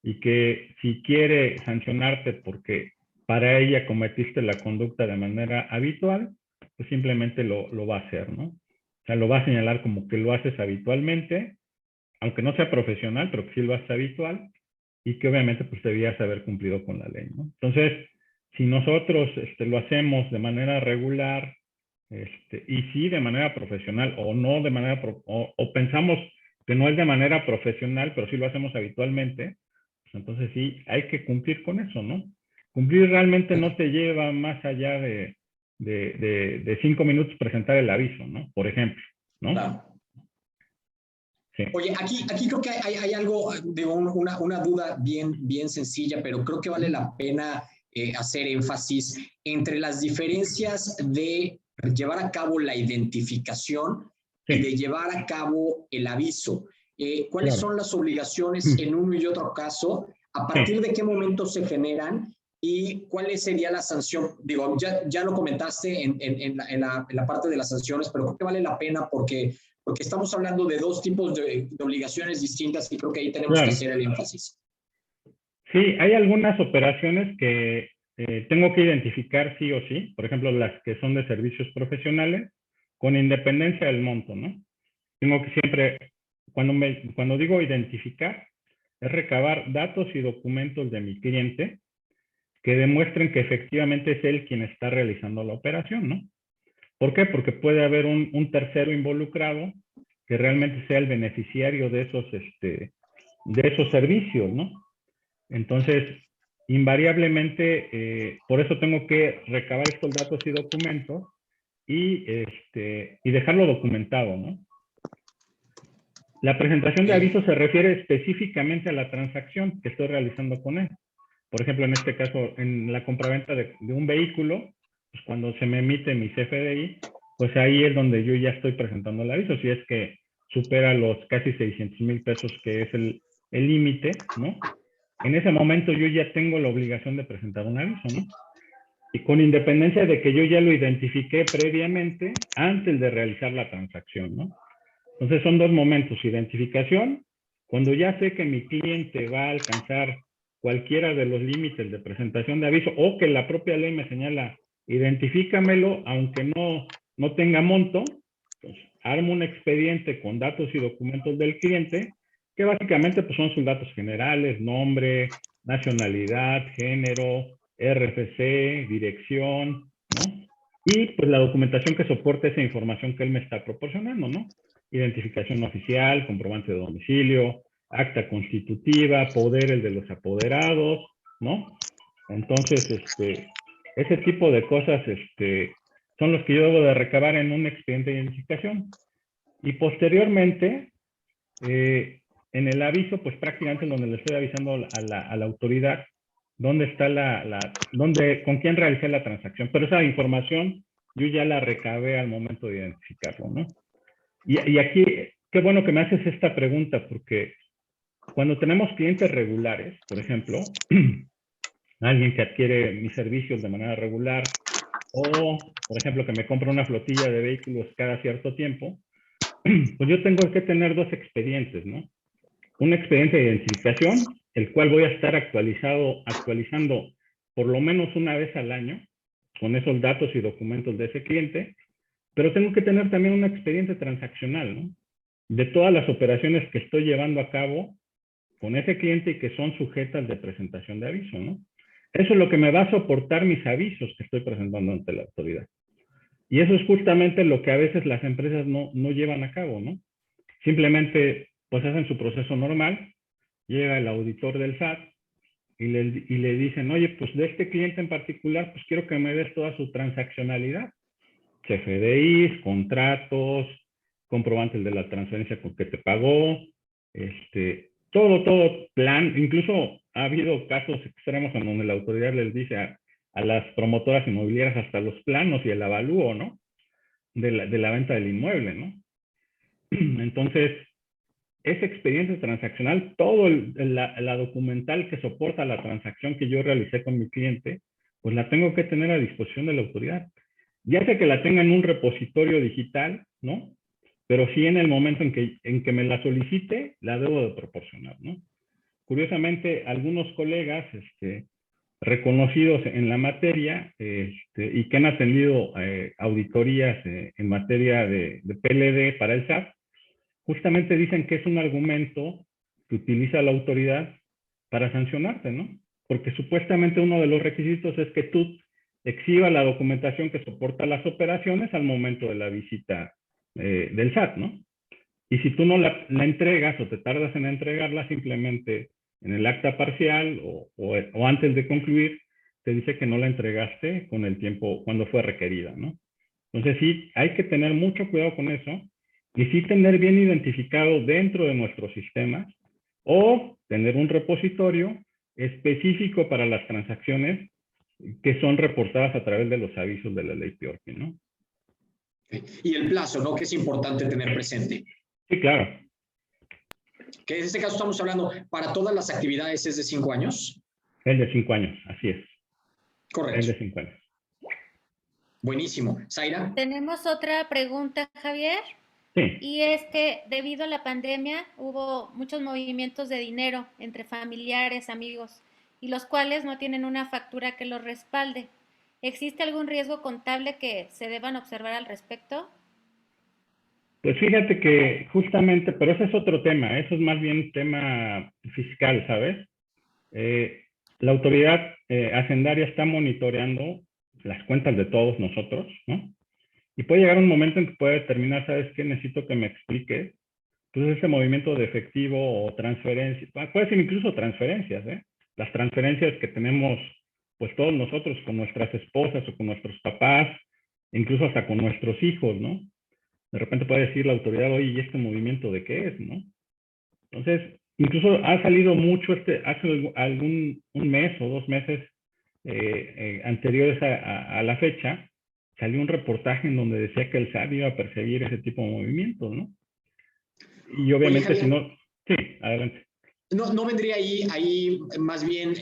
y que si quiere sancionarte porque para ella cometiste la conducta de manera habitual, pues simplemente lo va a hacer, ¿no? O sea, lo va a señalar como que lo haces habitualmente, aunque no sea profesional, pero que sí lo haces habitual y que obviamente pues debías haber cumplido con la ley, ¿no? Entonces, si nosotros lo hacemos de manera regular y sí de manera profesional o no de manera, o pensamos que no es de manera profesional, pero sí lo hacemos habitualmente, pues entonces sí hay que cumplir con eso, ¿no? Cumplir realmente no te lleva más allá de 5 minutos presentar el aviso, ¿no? Por ejemplo, ¿no? Claro. Sí. Oye, aquí creo que hay algo, de una duda bien sencilla, pero creo que vale la pena hacer énfasis entre las diferencias de llevar a cabo la identificación y de llevar a cabo el aviso. ¿Cuáles son las obligaciones en uno y otro caso? ¿A partir de qué momento se generan? ¿Y cuál sería la sanción? Digo, ya lo comentaste en la parte de las sanciones, pero creo que vale la pena porque estamos hablando de dos tipos de obligaciones distintas y creo que ahí tenemos que hacer el énfasis. Sí, hay algunas operaciones que tengo que identificar sí o sí, por ejemplo, las que son de servicios profesionales, con independencia del monto, ¿no? Tengo que siempre, cuando digo identificar, es recabar datos y documentos de mi cliente que demuestren que efectivamente es él quien está realizando la operación, ¿no? ¿Por qué? Porque puede haber un tercero involucrado que realmente sea el beneficiario de esos servicios, ¿no? Entonces, invariablemente, por eso tengo que recabar estos datos y documentos y dejarlo documentado, ¿no? La presentación de aviso se refiere específicamente a la transacción que estoy realizando con él. Por ejemplo, en este caso, en la compraventa de un vehículo, pues cuando se me emite mi CFDI, pues ahí es donde yo ya estoy presentando el aviso, si es que supera los casi 600,000 pesos que es el límite, ¿no? En ese momento yo ya tengo la obligación de presentar un aviso, ¿no? Y con independencia de que yo ya lo identifiqué previamente antes de realizar la transacción, ¿no? Entonces son dos momentos, identificación, cuando ya sé que mi cliente va a alcanzar cualquiera de los límites de presentación de aviso o que la propia ley me señala, identifícamelo, aunque no tenga monto, pues armo un expediente con datos y documentos del cliente, que básicamente pues, son sus datos generales, nombre, nacionalidad, género, RFC, dirección, ¿no? Y pues la documentación que soporte esa información que él me está proporcionando, ¿no? Identificación oficial, comprobante de domicilio, acta constitutiva, poderes de los apoderados, ¿no? Entonces, ese tipo de cosas son los que yo debo de recabar en un expediente de identificación. Y posteriormente, en el aviso, pues prácticamente donde le estoy avisando a la autoridad dónde está con quién realicé la transacción. Pero esa información yo ya la recabé al momento de identificarlo, ¿no? Y aquí, qué bueno que me haces esta pregunta, porque cuando tenemos clientes regulares, por ejemplo, alguien que adquiere mis servicios de manera regular, o, por ejemplo, que me compra una flotilla de vehículos cada cierto tiempo, pues yo tengo que tener dos expedientes, ¿no? Un expediente de identificación, el cual voy a estar actualizando por lo menos una vez al año, con esos datos y documentos de ese cliente, pero tengo que tener también un expediente transaccional, ¿no? De todas las operaciones que estoy llevando a cabo con ese cliente y que son sujetas de presentación de aviso, ¿no? Eso es lo que me va a soportar mis avisos que estoy presentando ante la autoridad. Y eso es justamente lo que a veces las empresas no llevan a cabo, ¿no? Simplemente, pues hacen su proceso normal, llega el auditor del SAT y le dicen, oye, pues de este cliente en particular, pues quiero que me des toda su transaccionalidad. CFDIs, contratos, comprobantes de la transferencia con que te pagó, todo plan. Incluso ha habido casos extremos en donde la autoridad les dice a las promotoras inmobiliarias hasta los planos y el avalúo, ¿no? De la venta del inmueble, ¿no? Entonces, ese expediente transaccional, todo la documental que soporta la transacción que yo realicé con mi cliente, pues la tengo que tener a disposición de la autoridad. Ya sea que la tenga en un repositorio digital, ¿no? Pero sí en el momento en que me la solicite, la debo de proporcionar, ¿no? Curiosamente, algunos colegas reconocidos en la materia y que han atendido auditorías en materia de PLD para el SAT, justamente dicen que es un argumento que utiliza la autoridad para sancionarte, ¿no? Porque supuestamente uno de los requisitos es que tú exhiba la documentación que soporta las operaciones al momento de la visita del SAT, ¿no? Y si tú no la entregas o te tardas en entregarla, simplemente en el acta parcial o antes de concluir, te dice que no la entregaste con el tiempo cuando fue requerida, ¿no? Entonces sí, hay que tener mucho cuidado con eso y sí tener bien identificado dentro de nuestros sistemas o tener un repositorio específico para las transacciones que son reportadas a través de los avisos de la ley PIORPI, ¿no? Y el plazo, ¿no? Que es importante tener presente. Sí, claro. Que en este caso estamos hablando, para todas las actividades es de 5 años. Es de 5 años, así es. Correcto. Es de 5 años. Buenísimo. Zaira. Tenemos otra pregunta, Javier. Sí. Y es que debido a la pandemia hubo muchos movimientos de dinero entre familiares, amigos, y los cuales no tienen una factura que los respalde. ¿Existe algún riesgo contable que se deban observar al respecto? Pues fíjate que justamente, pero ese es otro tema, eso es más bien tema fiscal, ¿sabes? La autoridad hacendaria está monitoreando las cuentas de todos nosotros, ¿no? Y puede llegar un momento en que puede determinar, ¿sabes qué? Necesito que me expliques. Entonces ese movimiento de efectivo o transferencia, puede ser incluso transferencias, ¿eh? Las transferencias que tenemos, pues todos nosotros con nuestras esposas o con nuestros papás, incluso hasta con nuestros hijos, ¿no? De repente puede decir la autoridad, oye, ¿y este movimiento de qué es, no? Entonces, incluso ha salido mucho hace un mes o 2 meses anteriores a la fecha, salió un reportaje en donde decía que el SAT iba a perseguir ese tipo de movimientos, ¿no? Y obviamente, oye, si no... Sí, adelante. ¿No vendría ahí más bien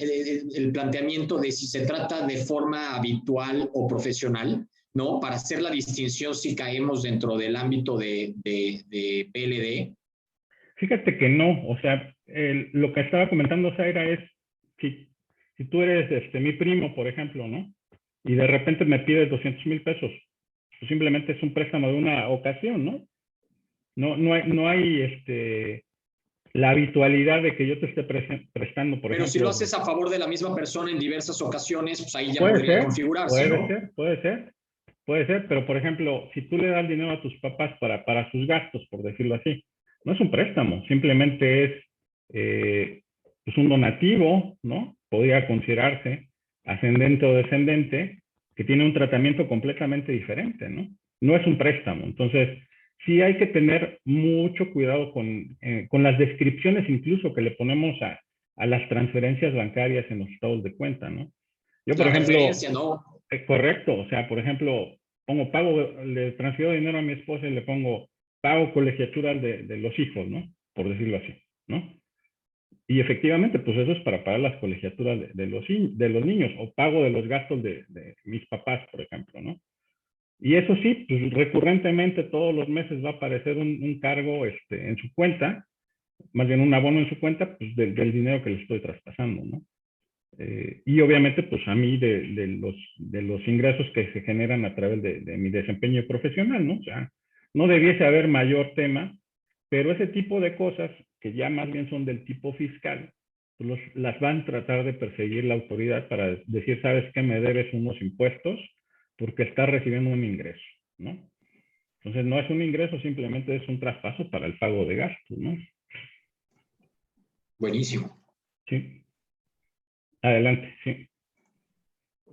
el planteamiento de si se trata de forma habitual o profesional, ¿no? Para hacer la distinción si caemos dentro del ámbito de PLD. Fíjate que no, o sea, lo que estaba comentando Zaira es, si tú eres mi primo, por ejemplo, ¿no? Y de repente me pides 200,000 pesos, pues simplemente es un préstamo de una ocasión, ¿no? No hay la habitualidad de que yo te esté prestando, por Pero ejemplo. si lo haces a favor de la misma persona en diversas ocasiones, pues ahí ya Puede podría ser, configurarse, ¿no? puede ser, pero por ejemplo, si tú le das dinero a tus papás para sus gastos, por decirlo así, no es un préstamo, simplemente es pues un donativo, ¿no? Podría considerarse ascendente o descendente, que tiene un tratamiento completamente diferente, ¿no? No es un préstamo. Entonces, sí hay que tener mucho cuidado con las descripciones incluso que le ponemos a las transferencias bancarias en los estados de cuenta, ¿no? Yo, por La ejemplo, referencia, ¿no? correcto, o sea, por ejemplo, pongo le transfiero dinero a mi esposa y le pongo pago colegiaturas de los hijos, ¿no? Por decirlo así, ¿no? Y efectivamente, pues eso es para pagar las colegiaturas de los niños o pago de los gastos de mis papás, por ejemplo, ¿no? Y eso sí, pues recurrentemente todos los meses va a aparecer un cargo en su cuenta, más bien un abono en su cuenta, pues del dinero que le estoy traspasando, ¿no? Y obviamente, pues a mí de los ingresos que se generan a través de mi desempeño profesional, ¿no? O sea, no debiese haber mayor tema, pero ese tipo de cosas, que ya más bien son del tipo fiscal, pues las van a tratar de perseguir la autoridad para decir, ¿sabes qué? Me debes unos impuestos porque estás recibiendo un ingreso, ¿no? Entonces, no es un ingreso, simplemente es un traspaso para el pago de gastos, ¿no? Buenísimo. Sí. Adelante, sí.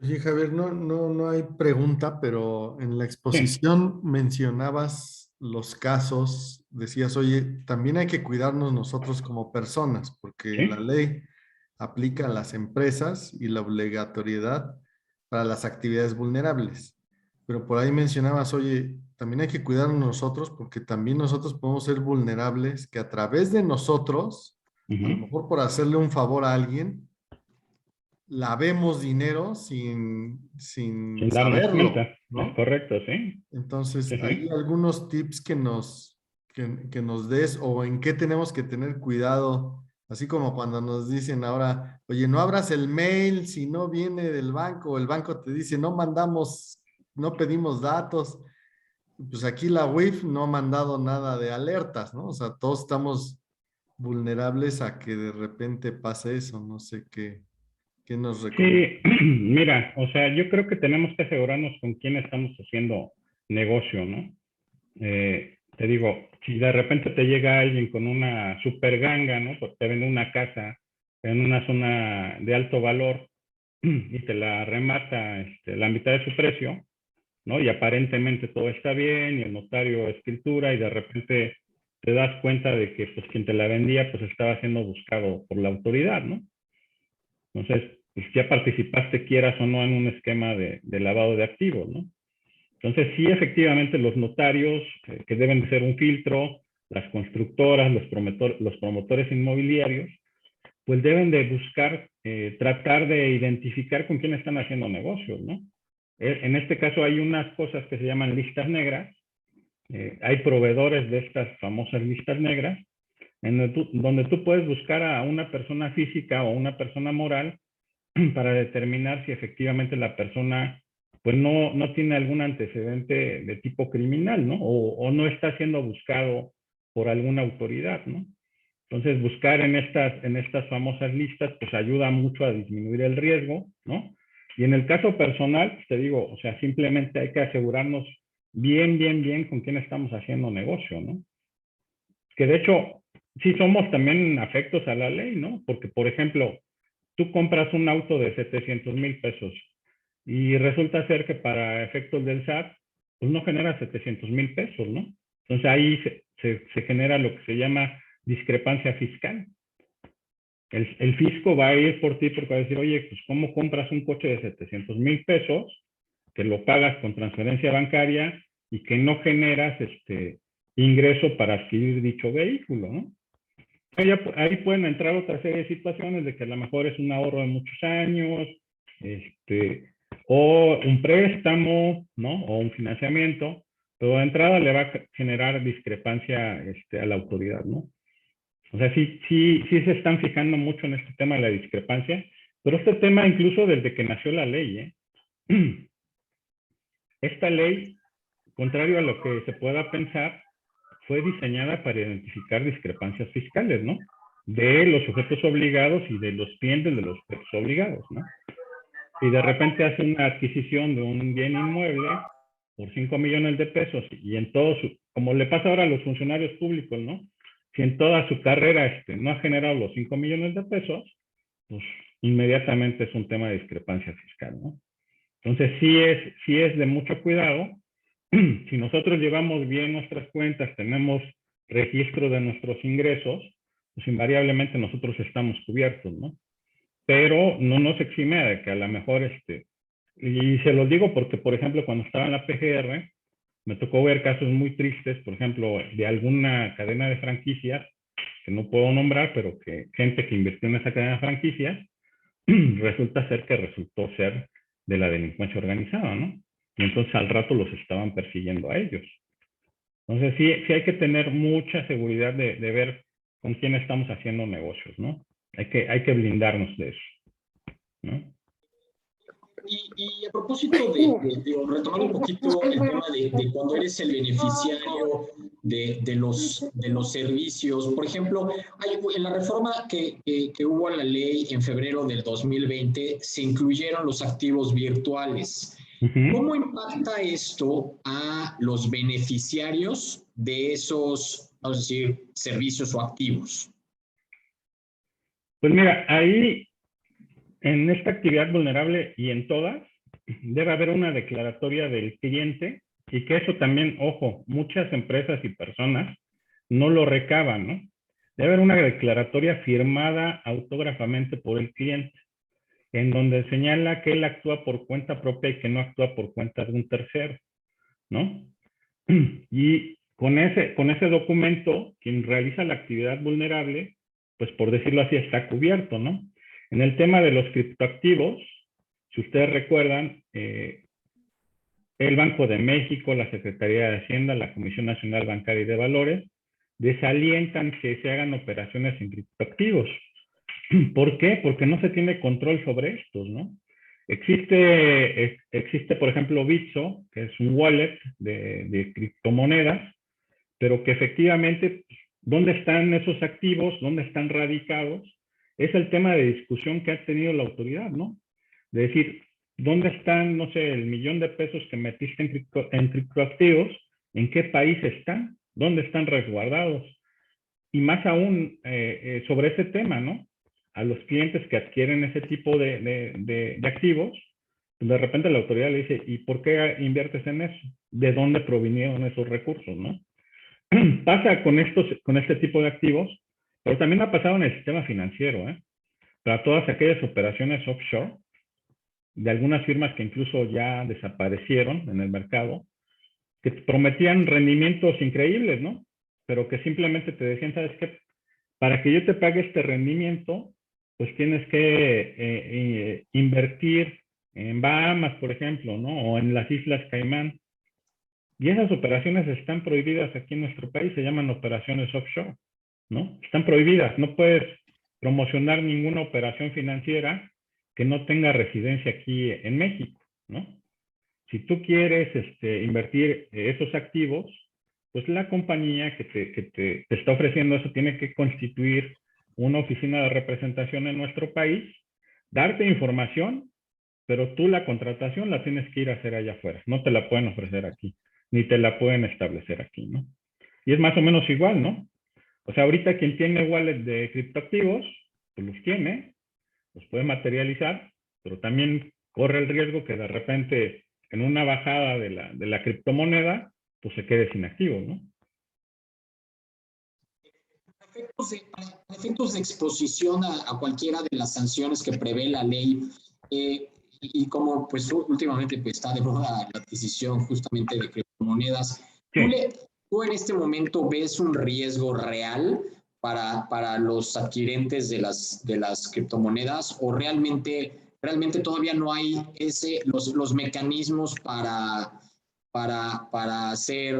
Oye, Javier, no hay pregunta, pero en la exposición mencionabas los casos, decías, oye, también hay que cuidarnos nosotros como personas, porque la Sí. ley aplica a las empresas y la obligatoriedad para las actividades vulnerables. Pero por ahí mencionabas, oye, también hay que cuidarnos nosotros porque también nosotros podemos ser vulnerables, que a través de nosotros, a lo mejor por hacerle un favor a alguien, lavemos dinero sin darnos cuenta, saberlo, es ¿no? correcto, sí. Entonces, Sí, hay sí. algunos tips que nos des o en qué tenemos que tener cuidado, así como cuando nos dicen ahora, oye, no abras el mail si no viene del banco, o el banco te dice, no pedimos datos. Pues aquí la UIF no ha mandado nada de alertas, ¿no? O sea, todos estamos vulnerables a que de repente pase eso, no sé qué nos recomienda. Sí, mira, o sea, yo creo que tenemos que asegurarnos con quién estamos haciendo negocio, ¿no? Te digo, si de repente te llega alguien con una super ganga, ¿no? Pues te vende una casa en una zona de alto valor y te la remata la mitad de su precio, ¿no? Y aparentemente todo está bien y el notario escritura y de repente te das cuenta de que pues quien te la vendía pues estaba siendo buscado por la autoridad, ¿no? Entonces, pues ya participaste, quieras o no, en un esquema de lavado de activos, ¿no? Entonces, sí, efectivamente, los notarios, que deben de ser un filtro, las constructoras, los promotores inmobiliarios, pues deben de buscar, tratar de identificar con quién están haciendo negocios, ¿no? En este caso hay unas cosas que se llaman listas negras, hay proveedores de estas famosas listas negras, donde tú puedes buscar a una persona física o una persona moral para determinar si efectivamente la persona pues no tiene algún antecedente de tipo criminal, ¿no? O no está siendo buscado por alguna autoridad, ¿no? Entonces, buscar en estas famosas listas, pues ayuda mucho a disminuir el riesgo, ¿no? Y en el caso personal, pues te digo, o sea, simplemente hay que asegurarnos bien con quién estamos haciendo negocio, ¿no? Que de hecho, sí somos también afectos a la ley, ¿no? Porque, por ejemplo, tú compras un auto de 700,000 pesos y resulta ser que para efectos del SAT, pues no genera 700,000 pesos, ¿no? Entonces ahí se genera lo que se llama discrepancia fiscal. El fisco va a ir por ti porque va a decir, oye, pues ¿cómo compras un coche de 700,000 pesos que lo pagas con transferencia bancaria y que no generas ingreso para adquirir dicho vehículo, ¿no? Ahí pueden entrar otra serie de situaciones de que a lo mejor es un ahorro de muchos años, o un préstamo, ¿no? O un financiamiento, pero de entrada le va a generar discrepancia a la autoridad, ¿no? O sea, sí se están fijando mucho en este tema de la discrepancia Pero este tema incluso desde que nació la ley, esta ley, contrario a lo que se pueda pensar, fue diseñada para identificar discrepancias fiscales, ¿no? De los sujetos obligados y de los clientes de los sujetos obligados, ¿no? Si de repente hace una adquisición de un bien inmueble por 5 millones de pesos y en todo su, como le pasa ahora a los funcionarios públicos, ¿no? Si en toda su carrera no ha generado los 5 millones de pesos, pues inmediatamente es un tema de discrepancia fiscal, ¿no? Entonces sí es de mucho cuidado. Si nosotros llevamos bien nuestras cuentas, tenemos registro de nuestros ingresos, pues invariablemente nosotros estamos cubiertos, ¿no? Pero no nos exime de que a lo mejor, y se los digo porque, por ejemplo, cuando estaba en la PGR, me tocó ver casos muy tristes, por ejemplo, de alguna cadena de franquicias, que no puedo nombrar, pero que gente que invirtió en esa cadena de franquicias, resultó ser de la delincuencia organizada, ¿no? Y entonces al rato los estaban persiguiendo a ellos. Entonces sí hay que tener mucha seguridad de ver con quién estamos haciendo negocios, ¿no? Hay que blindarnos de eso, ¿no? Y a propósito retomar un poquito el tema de cuando eres el beneficiario de los servicios, por ejemplo, en la reforma que hubo en la ley en febrero del 2020, se incluyeron los activos virtuales. ¿Cómo impacta esto a los beneficiarios de esos, vamos a decir, servicios o activos? Pues mira, ahí en esta actividad vulnerable y en todas, debe haber una declaratoria del cliente y que eso también, ojo, muchas empresas y personas no lo recaban, ¿no? Debe haber una declaratoria firmada autógrafamente por el cliente, en donde señala que él actúa por cuenta propia y que no actúa por cuenta de un tercero, ¿no? Y con ese documento, quien realiza la actividad vulnerable, pues por decirlo así, está cubierto, ¿no? En el tema de los criptoactivos, si ustedes recuerdan, el Banco de México, la Secretaría de Hacienda, la Comisión Nacional Bancaria y de Valores, desalientan que se hagan operaciones en criptoactivos. ¿Por qué? Porque no se tiene control sobre estos, ¿no? Existe, por ejemplo, Bitso, que es un wallet de criptomonedas, pero que efectivamente, ¿dónde están esos activos? ¿Dónde están radicados? Es el tema de discusión que ha tenido la autoridad, ¿no? De decir, ¿dónde están, no sé, el millón de pesos que metiste en criptoactivos? ¿En qué país están? ¿Dónde están resguardados? Y más aún sobre ese tema, ¿no? A los clientes que adquieren ese tipo de activos, de repente la autoridad le dice, ¿y por qué inviertes en eso? ¿De dónde provinieron esos recursos, no? Pasa con este tipo de activos, pero también ha pasado en el sistema financiero, para todas aquellas operaciones offshore, de algunas firmas que incluso ya desaparecieron en el mercado, que prometían rendimientos increíbles, ¿no? Pero que simplemente te decían, ¿sabes qué? Para que yo te pague este rendimiento, pues tienes que invertir en Bahamas, por ejemplo, ¿no? O en las Islas Caimán. Y esas operaciones están prohibidas aquí en nuestro país, se llaman operaciones offshore, ¿no? Están prohibidas, no puedes promocionar ninguna operación financiera que no tenga residencia aquí en México, ¿no? Si tú quieres invertir esos activos, pues la compañía que te está ofreciendo eso tiene que constituir una oficina de representación en nuestro país, darte información, pero tú la contratación la tienes que ir a hacer allá afuera, no te la pueden ofrecer aquí, ni te la pueden establecer aquí, ¿no? Y es más o menos igual, ¿no? O sea, ahorita quien tiene wallet de criptoactivos, pues los tiene, los puede materializar, pero también corre el riesgo que de repente en una bajada de la criptomoneda, pues se quede sin activo, ¿no? Efectos de exposición a cualquiera de las sanciones que prevé la ley, y como pues últimamente pues, está de moda la adquisición justamente de criptomonedas, Sí. ¿tú en este momento ves un riesgo real para los adquirentes de las criptomonedas o realmente todavía no hay los mecanismos para hacer,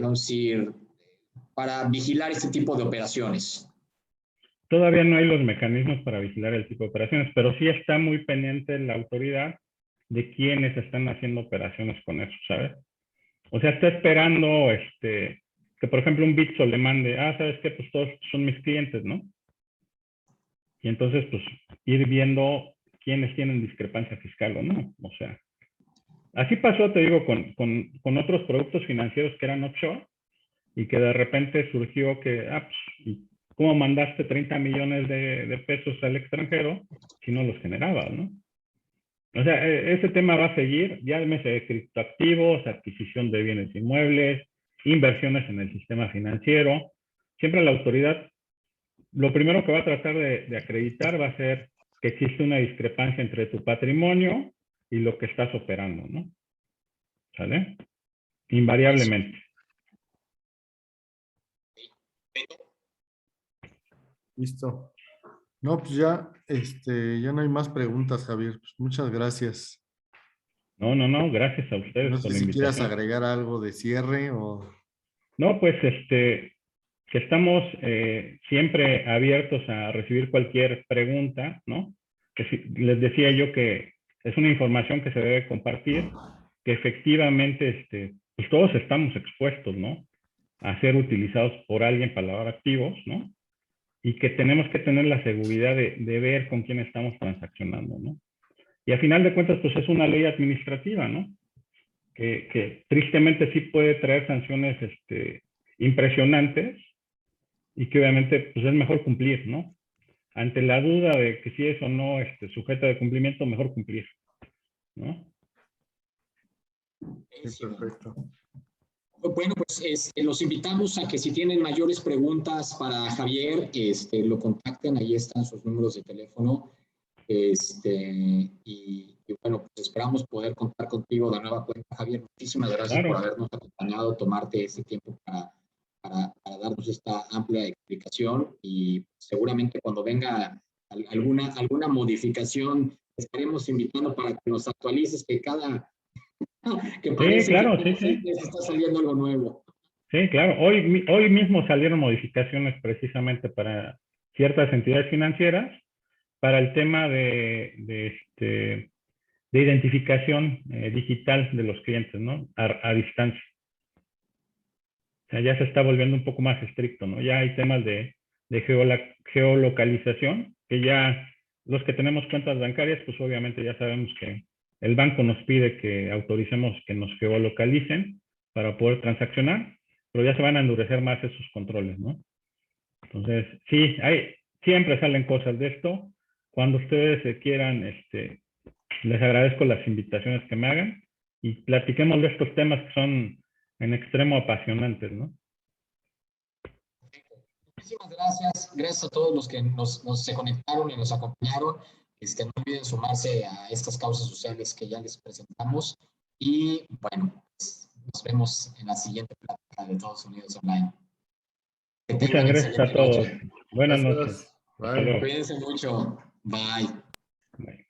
vamos a decir, para vigilar este tipo de operaciones? todavía no hay los mecanismos para vigilar el tipo de operaciones, pero sí está muy pendiente la autoridad de quiénes están haciendo operaciones con eso, ¿sabes? O sea, está esperando que, por ejemplo, un Bitso le mande, ¿sabes qué? Pues todos son mis clientes, ¿no? Y entonces, pues, ir viendo quiénes tienen discrepancia fiscal o no. O sea, así pasó, te digo, con otros productos financieros que eran offshore y que de repente surgió que, pues, ¿cómo mandaste 30 millones de pesos al extranjero si no los generabas, ¿no? O sea, ese tema va a seguir, llámese de criptoactivos, adquisición de bienes inmuebles, inversiones en el sistema financiero. Siempre la autoridad, lo primero que va a tratar de acreditar va a ser que existe una discrepancia entre tu patrimonio y lo que estás operando, ¿no? ¿Sale? Invariablemente. Listo. No, pues ya, ya no hay más preguntas, Javier. Pues muchas gracias. No, gracias a ustedes No por sé la si quieras invitación. agregar algo de cierre o... No, pues que estamos siempre abiertos a recibir cualquier pregunta, ¿no? Que les decía yo que es una información que se debe compartir, que efectivamente pues todos estamos expuestos, ¿no? A ser utilizados por alguien para lavar activos, ¿no? Y que tenemos que tener la seguridad de ver con quién estamos transaccionando, ¿no? Y a final de cuentas, pues es una ley administrativa, ¿no? Que tristemente sí puede traer sanciones impresionantes y que obviamente pues es mejor cumplir, ¿no? Ante la duda de que si es o no sujeta de cumplimiento, mejor cumplir, ¿no? Sí, perfecto. Bueno, pues los invitamos a que si tienen mayores preguntas para Javier, lo contacten, ahí están sus números de teléfono. Y bueno, pues esperamos poder contar contigo de nueva cuenta, Javier. Muchísimas gracias por habernos acompañado, tomarte este tiempo para darnos esta amplia explicación y seguramente cuando venga alguna modificación, estaremos invitando para que nos actualices que parece sí, claro, que sí. está saliendo algo nuevo. Sí, claro. Hoy mismo salieron modificaciones precisamente para ciertas entidades financieras para el tema de identificación digital de los clientes, ¿no? A distancia. O sea, ya se está volviendo un poco más estricto, ¿no? Ya hay temas de geolocalización, que ya los que tenemos cuentas bancarias, pues obviamente ya sabemos que el banco nos pide que autoricemos que nos geolocalicen para poder transaccionar, pero ya se van a endurecer más esos controles, ¿no? Entonces, sí, siempre salen cosas de esto. Cuando ustedes quieran, les agradezco las invitaciones que me hagan y platiquemos de estos temas que son en extremo apasionantes, ¿no? Muchísimas gracias. Gracias a todos los que se conectaron y nos acompañaron. No olviden sumarse a estas causas sociales que ya les presentamos. Y bueno, pues, nos vemos en la siguiente plática de Todos Unidos Online. Muchas gracias a todos. Buenas noches. Bye. Cuídense mucho. Bye. Bye.